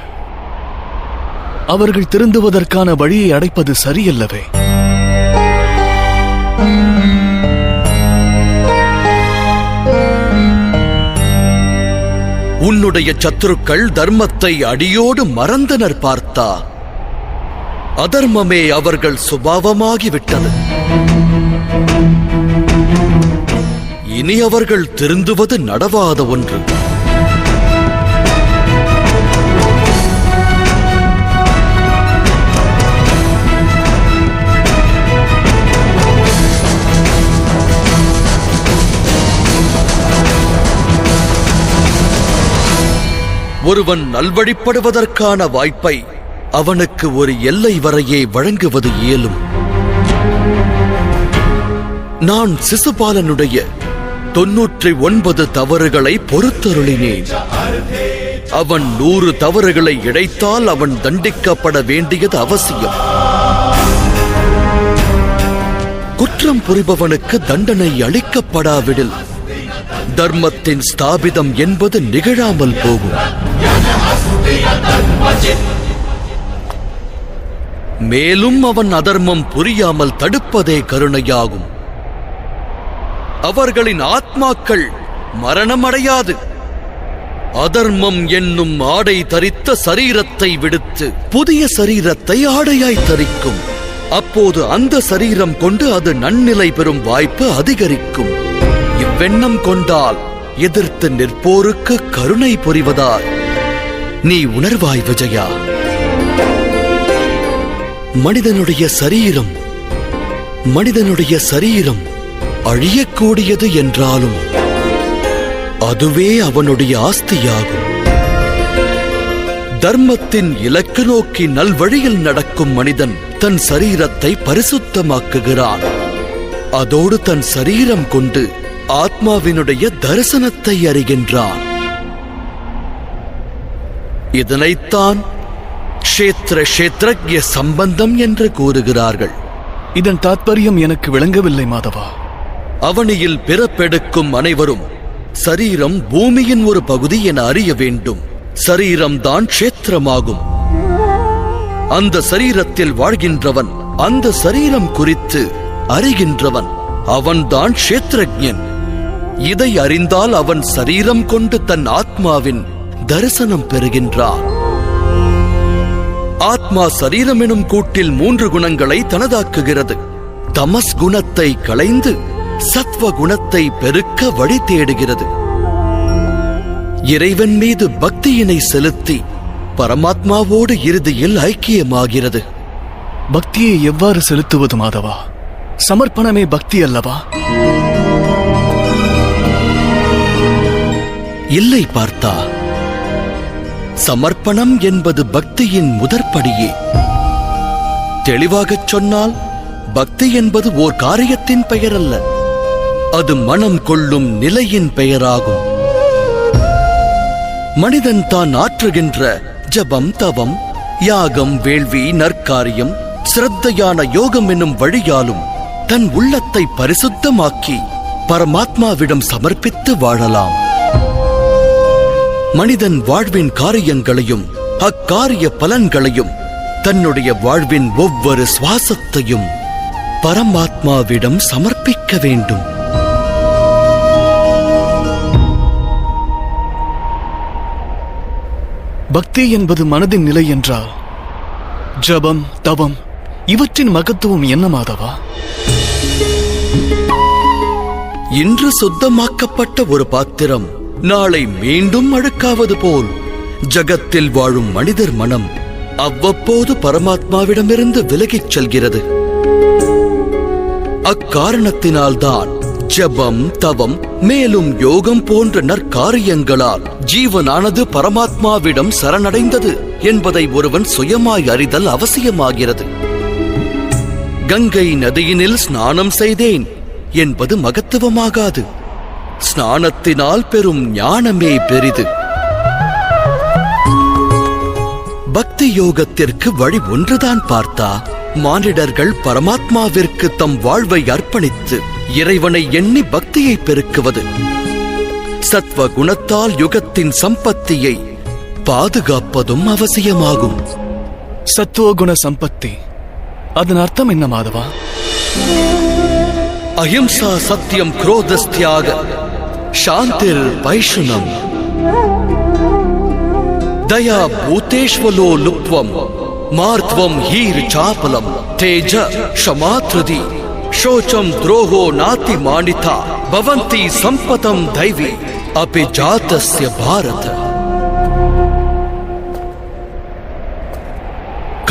அவர்கள் திருந்துவதற்கான வழியை அடைப்பது சரியல்லவே? உன்னுடைய சத்துருக்கள் தர்மத்தை அடியோடு மறந்தனர் பார்த்தா. அதர்மமே அவர்கள் சுபாவமாகிவிட்டது. இனி அவர்கள் திருந்துவது நடவாத ஒன்று. ஒருவன் நல்வழிப்படுவதற்கான வாய்ப்பை அவனுக்கு ஒரு எல்லை வரையே வழங்குவது இயலும். நான் சிசுபாலனுடைய 99 தவறுகளை பொறுத்தருளினேன். அவன் 100 தவறுகளை இழைத்தால் அவன் தண்டிக்கப்பட வேண்டியது அவசியம். குற்றம் புரிபவனுக்கு தண்டனை அளிக்கப்படாவிடில் தர்மத்தின் ஸ்தாபிதம் என்பது நிகழாமல் போகும். மேலும் அவன் அதர்மம் புரியாமல் தடுப்பதே கருணையாகும். அவர்களின் ஆத்மாக்கள் மரணமடையாது. அதர்மம் என்னும் ஆடை தரித்த சரீரத்தை விடுத்து புதிய சரீரத்தை ஆடையாய் தரிக்கும். அப்போது அந்த சரீரம் கொண்டு அது நன்னிலை பெறும் வாய்ப்பு அதிகரிக்கும். இவ்வெண்ணம் கொண்டால் எதிர்த்து நிற்போருக்கு கருணை புரிவதால் நீ உணர்வாய் விஜயா. மனிதனுடைய சரீரம் அழியக்கூடியது என்றாலும் அதுவே அவனுடைய ஆஸ்தியாகும். தர்மத்தின் இலக்கு நோக்கி நல்வழியில் நடக்கும் மனிதன் தன் சரீரத்தை பரிசுத்தமாக்குகிறான். அதோடு தன் சரீரம் கொண்டு ஆத்மாவினுடைய தரிசனத்தை அறிகின்றான். இதனைத்தான் க்ஷேத்ரஜ்ய சம்பந்தம் என்று கூறுகிறார்கள். இதன் தாத்பரியம் எனக்கு விளங்கவில்லை மாதவா. அவனியில் பிறப்பெடுக்கும் அனைவரும் சரீரம் பூமியின் ஒரு பகுதி என அறிய வேண்டும். சரீரம்தான் க்ஷேத்திரமாகும். அந்த சரீரத்தில் வாழ்கின்றவன், அந்த சரீரம் குறித்து அறிகின்றவன், அவன்தான் க்ஷேத்ரஜ்ஞன். இதை அறிந்தால் அவன் சரீரம் கொண்டு தன் ஆத்மாவின் தரிசனம் பெறுகின்றான். ஆத்மா சரீரம் எனும் கூட்டில் 3 குணங்களை தனதாக்குகிறது. தமஸ் குணத்தை களைந்து சத்வ குணத்தை பெருக்க வழி தேடுகிறது. இறைவன் மீது பக்தியினை செலுத்தி பரமாத்மாவோடு இறுதியில் ஐக்கியமாகிறது. பக்தியை எவ்வாறு செலுத்துவது மாதவா? சமர்ப்பணமே பக்தி அல்லவா? இல்லை பார்த்தா. சமர்ப்பணம் என்பது பக்தியின் முதற்படியே. தெளிவாகச் சொன்னால் பக்தி என்பது ஓர் காரியத்தின் பெயர் அல்ல, அது மனம் கொள்ளும் நிலையின் பெயராகும். மனிதன் தான் ஆற்றுகின்ற ஜபம், தவம், யாகம், வேள்வி, நற்காரியம், சிரத்தையான யோகம் என்னும் வழியாலும் தன் உள்ளத்தை பரிசுத்தமாக்கி பரமாத்மாவிடம் சமர்ப்பித்து வாழலாம். மனிதன் வாழ்வின் காரியங்களையும் அக்காரிய பலன்களையும் தன்னுடைய வாழ்வின் ஒவ்வொரு சுவாசத்தையும் பரமாத்மாவிடம் சமர்ப்பிக்க வேண்டும். பக்தி என்பது மனதின் நிலை என்றால் ஜபம், தவம் இவற்றின் மகத்துவம் என்ன மாதவா? இன்று சுத்தமாக்கப்பட்ட ஒரு பாத்திரம் நாளை மீண்டும் அழுக்காவது போல் ஜகத்தில் வாழும் மனிதர் மனம் அவ்வப்போது பரமாத்மாவிடமிருந்து விலகிச் செல்கிறது. அக்காரணத்தினால்தான் ஜபம், தவம், மேலும் யோகம் போன்ற நற்காரியங்களால் ஜீவனானது பரமாத்மாவிடம் சரணடைந்தது என்பதை ஒருவன் சுயமாய் அறிதல் அவசியமாகிறது. கங்கை நதியினில் ஸ்நானம் செய்தேன் என்பது மகத்துவமாகாது. ஸ்நானத்தினால் பெறும் ஞானமே பெரிது. பக்தி யோகத்திற்கு வழி ஒன்றுதான் பார்த்தா, மானிடர்கள் பரமாத்மாவிற்கு தம் வாழ்வை அர்ப்பணித்து இறைவனை எண்ணி பக்தியை பெருக்குவது. சத்வ குணத்தால் யுகத்தின் சம்பத்தியை பாதுகாப்பதும் அவசியமாகும். சத்துவகுண சம்பத்தி, அதன் அர்த்தம் என்ன மாதவா? அஹிம்சா, சத்தியம், குரோதஸ்தியாக, சாந்திர் வைஷுனம், தயா பூதேஷ்வலோ லுப்வம், மார்த்வம் ஹீர் சாபலம், தேஜ ஷமாத்ருதி, शोचम द्रोहो नाति मानिता भवन्ति संपतम दैवी अपि जातस्य भारत.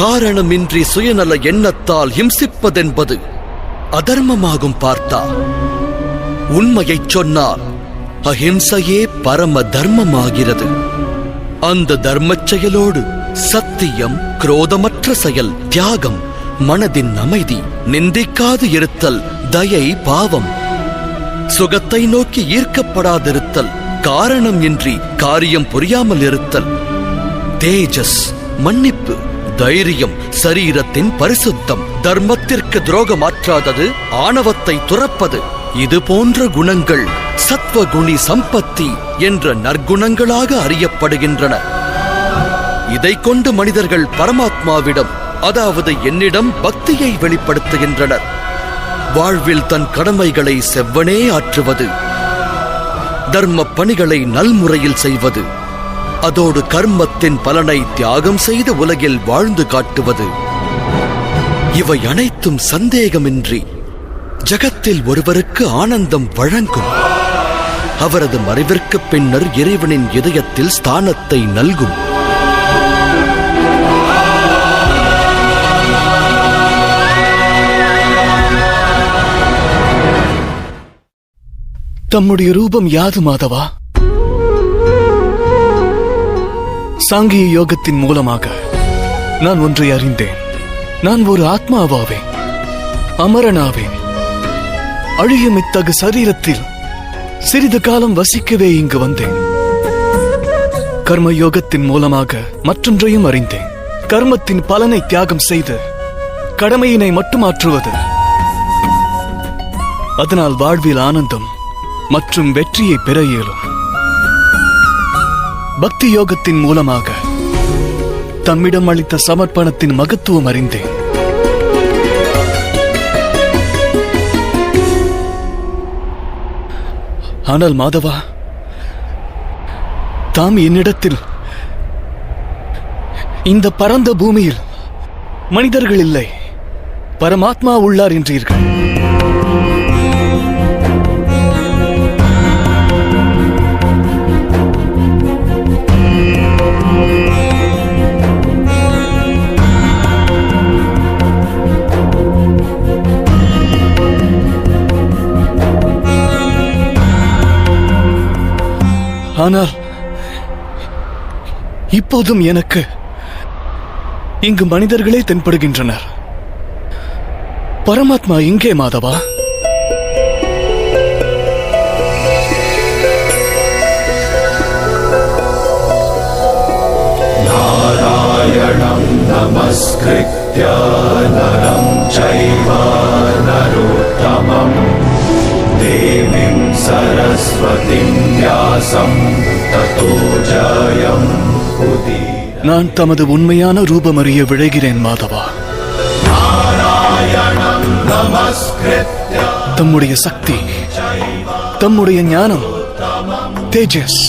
காரணமின்றி சுயநல எண்ணத்தால் ஹிம்சிப்பதென்பது அதர்மமாகும் பார்த்தா. உண்மையைச் சொன்னால் அஹிம்சையே பரம தர்மமாகிறது. அந்த தர்மச் செயலோடு சத்தியம், குரோதமற்ற செயல், தியாகம், மனதின் அமைதி, நிந்திக்காது இருத்தல், தயை, பாவம், சுகத்தை நோக்கி ஈர்க்கப்படாதிருத்தல், காரணம் இன்றி காரியம் புரியாமல் இருத்தல், தேஜஸ், மன்னிப்பு, தைரியம், சரீரத்தின் பரிசுத்தம், தர்மத்திற்கு துரோகமாற்றாதது, ஆணவத்தை துறப்பது, இது போன்ற குணங்கள் சத்வகுணி சம்பத்தி என்ற நற்குணங்களாக அறியப்படுகின்றன. இதை கொண்டு மனிதர்கள் பரமாத்மாவிடம், அதாவது என்னிடம் பக்தியை வெளிப்படுத்துகின்றனர். வாழ்வில் தன் கடமைகளை செவ்வனே ஆற்றுவது, தர்ம பணிகளை நல்முறையில் செய்வது, அதோடு கர்மத்தின் பலனை தியாகம் செய்து உலகில் வாழ்ந்து காட்டுவது, இவை அனைத்தும் சந்தேகமின்றி ஜகத்தில் ஒருவருக்கு ஆனந்தம் வழங்கும். அவரது மறைவிற்கு பின்னர் இறைவனின் இதயத்தில் ஸ்தானத்தை நல்கும். தம்முடைய ரூபம் யாது மாதவா? சாங்கிய யோகத்தின் மூலமாக நான் ஒன்றை அறிந்தேன். நான் ஒரு ஆத்மாவாவேன், அமரனாவேன். அழியும் இத்தகு சரீரத்தில் சிறிது காலம் வசிக்கவே இங்கு வந்தேன். கர்ம யோகத்தின் மூலமாக மற்றொன்றையும் அறிந்தேன். கர்மத்தின் பலனை தியாகம் செய்து கடமையினை மட்டும் ஆற்றுவது. அதனால் வாழ்வில் ஆனந்தம் மற்றும் வெற்றியை பெற இயலும். பக்தி யோகத்தின் மூலமாக தம்மிடம் அளித்த சமர்ப்பணத்தின் மகத்துவம் அறிந்தேன். ஆனால் மாதவா, தாம் என்னிடத்தில் இந்த பரந்த பூமியில் மனிதர்கள் இல்லை, பரமாத்மா உள்ளார் என்றீர்கள். ஆனால் இப்போதும் எனக்கு இங்கு மனிதர்களே தென்படுகின்றனர். பரமாத்மா இங்கே மாதவா? நான் தமது உண்மையான ரூபம் அறிய விழைகிறேன் மாதவா. தம்முடைய சக்தி, தம்முடைய ஞானம், தேஜஸ்,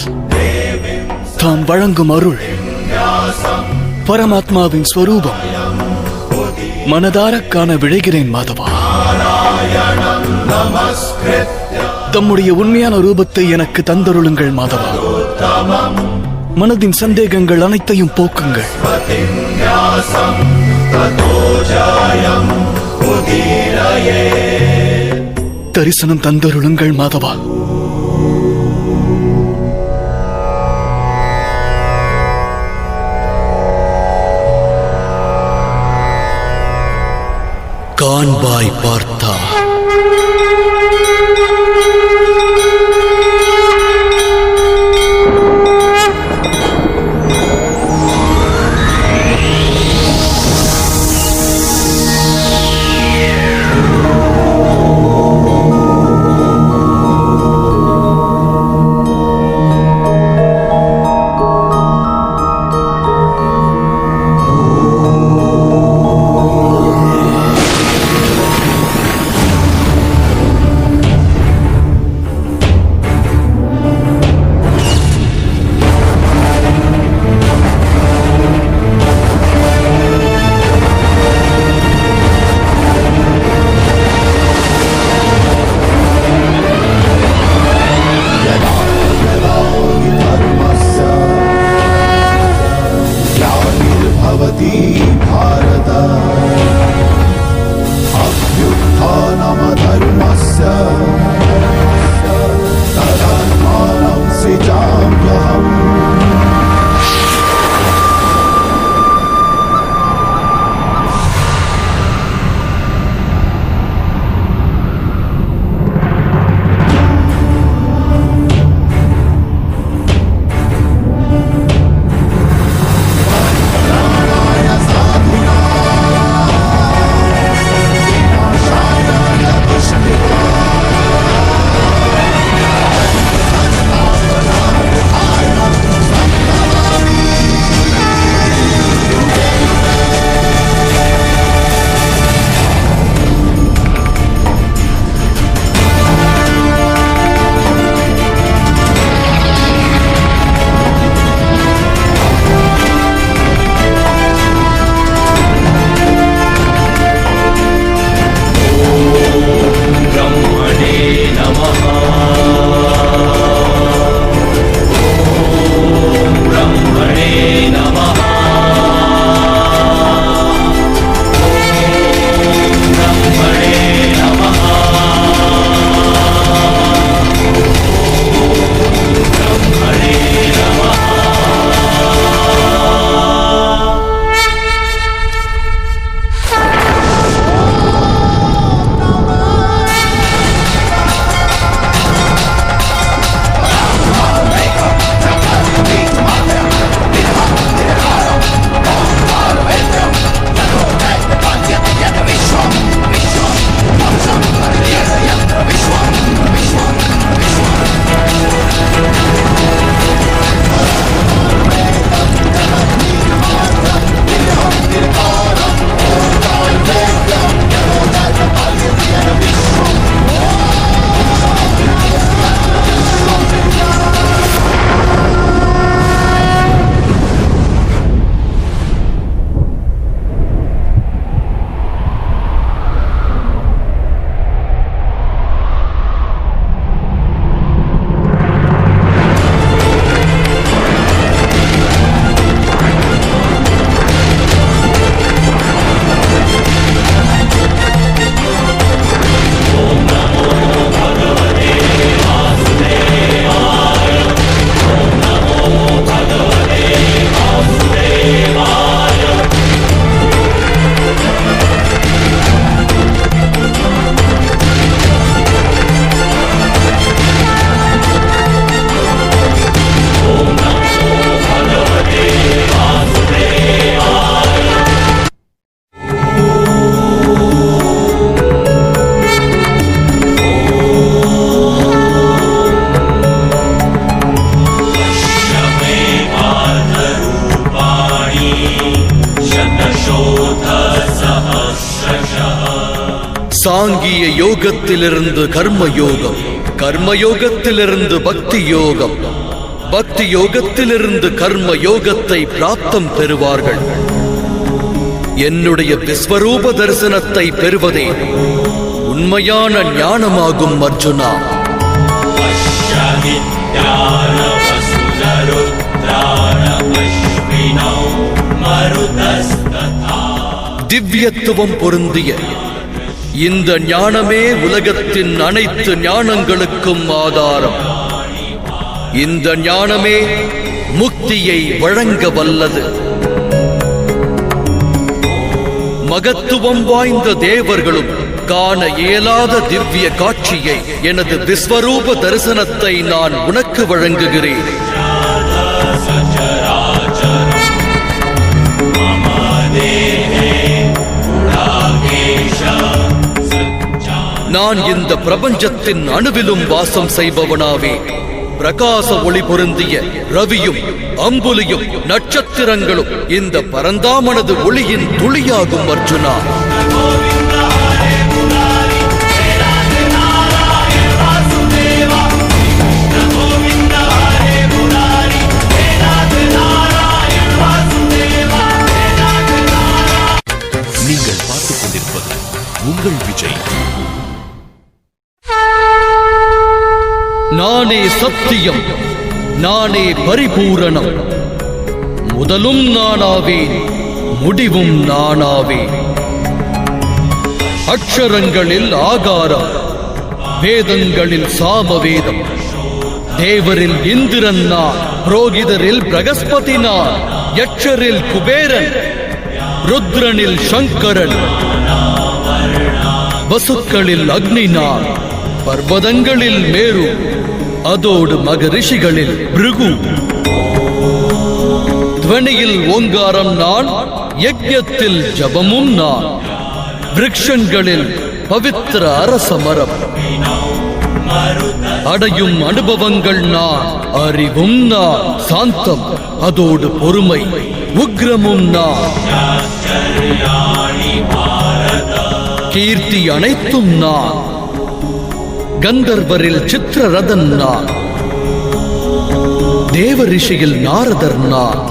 தாம் வழங்கும் அருள், பரமாத்மாவின் ஸ்வரூபம் மனதார காண விழைகிறேன் மாதவா. தம்முடைய உண்மையான ரூபத்தை எனக்கு தந்தருளுங்கள் மாதவா. மனதின் சந்தேகங்கள் அனைத்தையும் போக்குங்கள். தரிசனம் தந்தருளுங்கள் மாதவா. காண்பாய் பார்த்தா சாங்கிய யோகத்திலிருந்து கர்மயோகம், கர்மயோகத்திலிருந்து பக்தி யோகம், பக்தி யோகத்திலிருந்து கர்ம யோகத்தை பிராப்தம் பெறுவார்கள். என்னுடைய விஸ்வரூப தரிசனத்தை பெறுவதே உண்மையான ஞானமாகும் அர்ஜுனா. திவ்யத்துவம் பொருந்திய இந்த ஞானமே உலகத்தின் அனைத்து ஞானங்களுக்கும் ஆதாரம். இந்த ஞானமே முக்தியை வழங்க வல்லது. மகத்துவம் வாய்ந்த தேவர்களும் காண இயலாத திவ்ய காட்சியை, எனது விஸ்வரூப தரிசனத்தை நான் உனக்கு வழங்குகிறேன். நான் இந்த பிரபஞ்சத்தின் அணுவிலும் வாசம் செய்பவனாவே. பிரகாச ஒளி பொருந்திய ரவியும் அம்புலியும் நட்சத்திரங்களும் இந்த பரந்தாமனது ஒளியின் துளியாகும் அர்ஜுனா. நீங்கள் பார்த்துக் கொண்டிருப்பது உங்கள் விஜய். நானே சத்தியம், நானே பரிபூரணம். முதலும் நானாவேன், முடிவும் நானாவேன். அக்ஷரங்களில் ஆகாரம், வேதங்களில் சாமவேதம். தேவரில் இந்திரன் நான், புரோகிதரில் பிரகஸ்பதி நான், யட்சரில் குபேரன், ருத்ரனில் சங்கரன், வசுக்களில் அக்னி நான், பர்வதங்களில் மேரு, அதோடு மகரிஷிகளில் பிருகு. துவனியில் ஓங்காரம் நான், யஜ்ஞத்தில் ஜபமும் நான், விருக்ஷங்களில் பவித்திர அரசமரம். அடையும் அனுபவங்கள் நான், அறிவும் நான், சாந்தம் அதோடு பொறுமை, உக்ரமும் நான். கீர்த்தி அனைத்தும் நான், கந்தர்வரில் சித்திரரதன் நான், தேவரிஷியில் நாரதர் நான்,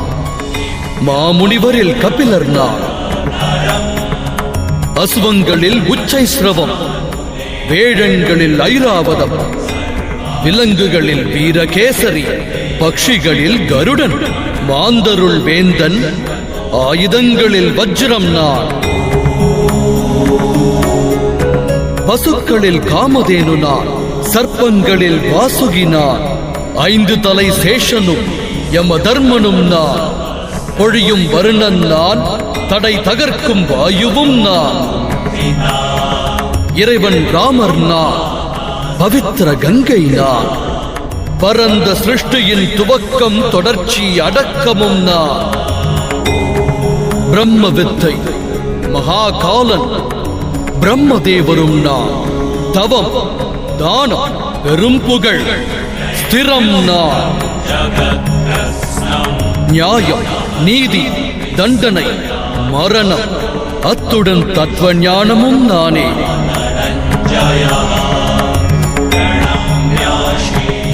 மாமுனிவரில் கபிலர் நான், அசுவங்களில் உச்சைஸ்ரவம், வேழங்களில் ஐராவதம், விலங்குகளில் வீரகேசரி, பக்ஷிகளில் கருடன், மாந்தருள் வேந்தன், ஆயுதங்களில் வஜ்ரம் நான், பசுக்களில் காமதேனு நான், சர்ப்பங்களில் வாசுகி நான், 5 தலை சேஷனும் யம தர்மனும் நான், பொழியும் வருணன் நான், தடை தகர்க்கும் வாயுவும் நான், இறைவன் ராமர் நான், பவித்திர கங்கை நான், பரந்த சிருஷ்டியின் துவக்கம் தொடர்ச்சி அடக்கமும் நான், பிரம்ம வித்தை மகாகாலன், பிரம்மதேவரும் நான், தவம் தானம் பெரும் புகழ் ஸ்திரம் நான், நியாயம் நீதி தண்டனை மரணம் அத்துடன் தத்துவ ஞானமும் நானே.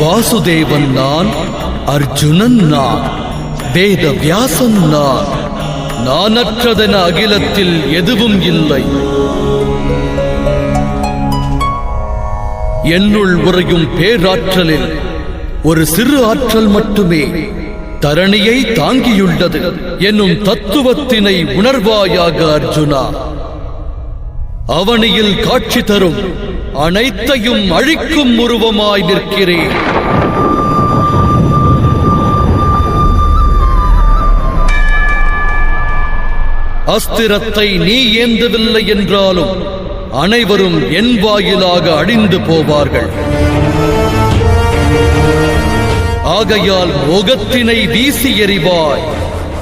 வாசுதேவன் நான், அர்ஜுனன் நான், வேத வியாசன் நான், நானற்றதென அகிலத்தில் எதுவும் இல்லை. என்னுள் உறையும் பேராற்றலில் ஒரு சிறு ஆற்றல் மட்டுமே தரணியை தாங்கியுள்ளது என்னும் தத்துவத்தினை உணர்வாயாக அர்ஜுனா. அவனியில் காட்சி தரும் அனைத்தையும் அழிக்கும் உருவமாய் நிற்கிறேன். அஸ்திரத்தை நீ ஏந்தவில்லை என்றாலும் அனைவரும் என் வாயிலாக அழிந்து போவார்கள். ஆகையால் மோகத்தினை வீசி எறிவாய்,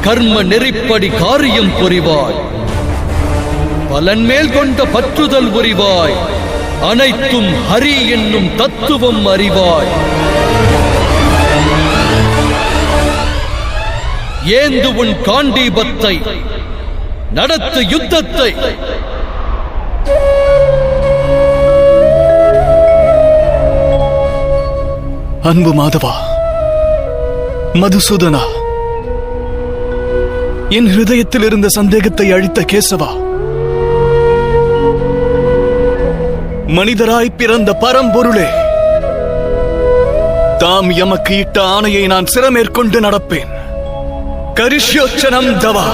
கர்ம நெறிப்படி காரியம் புரிவாய், பலன் மேல் கொண்ட பற்றுதல் புரிவாய், அனைத்தும் ஹரி என்னும் தத்துவம் அறிவாய். ஏந்து உன் காண்டீபத்தை, நடத்து யுத்தத்தை. அன்பு மாதவா, மதுசூதனா, என் ஹிருதயத்தில் இருந்த சந்தேகத்தை அழித்த கேசவா, மனிதராய் பிறந்த பரம்பொருளே, தாம் எமக்கு இட்ட ஆணையை நான் சிரமேற்கொண்டு நடப்பேன். கரிஷ்யோச்சனம் தவா.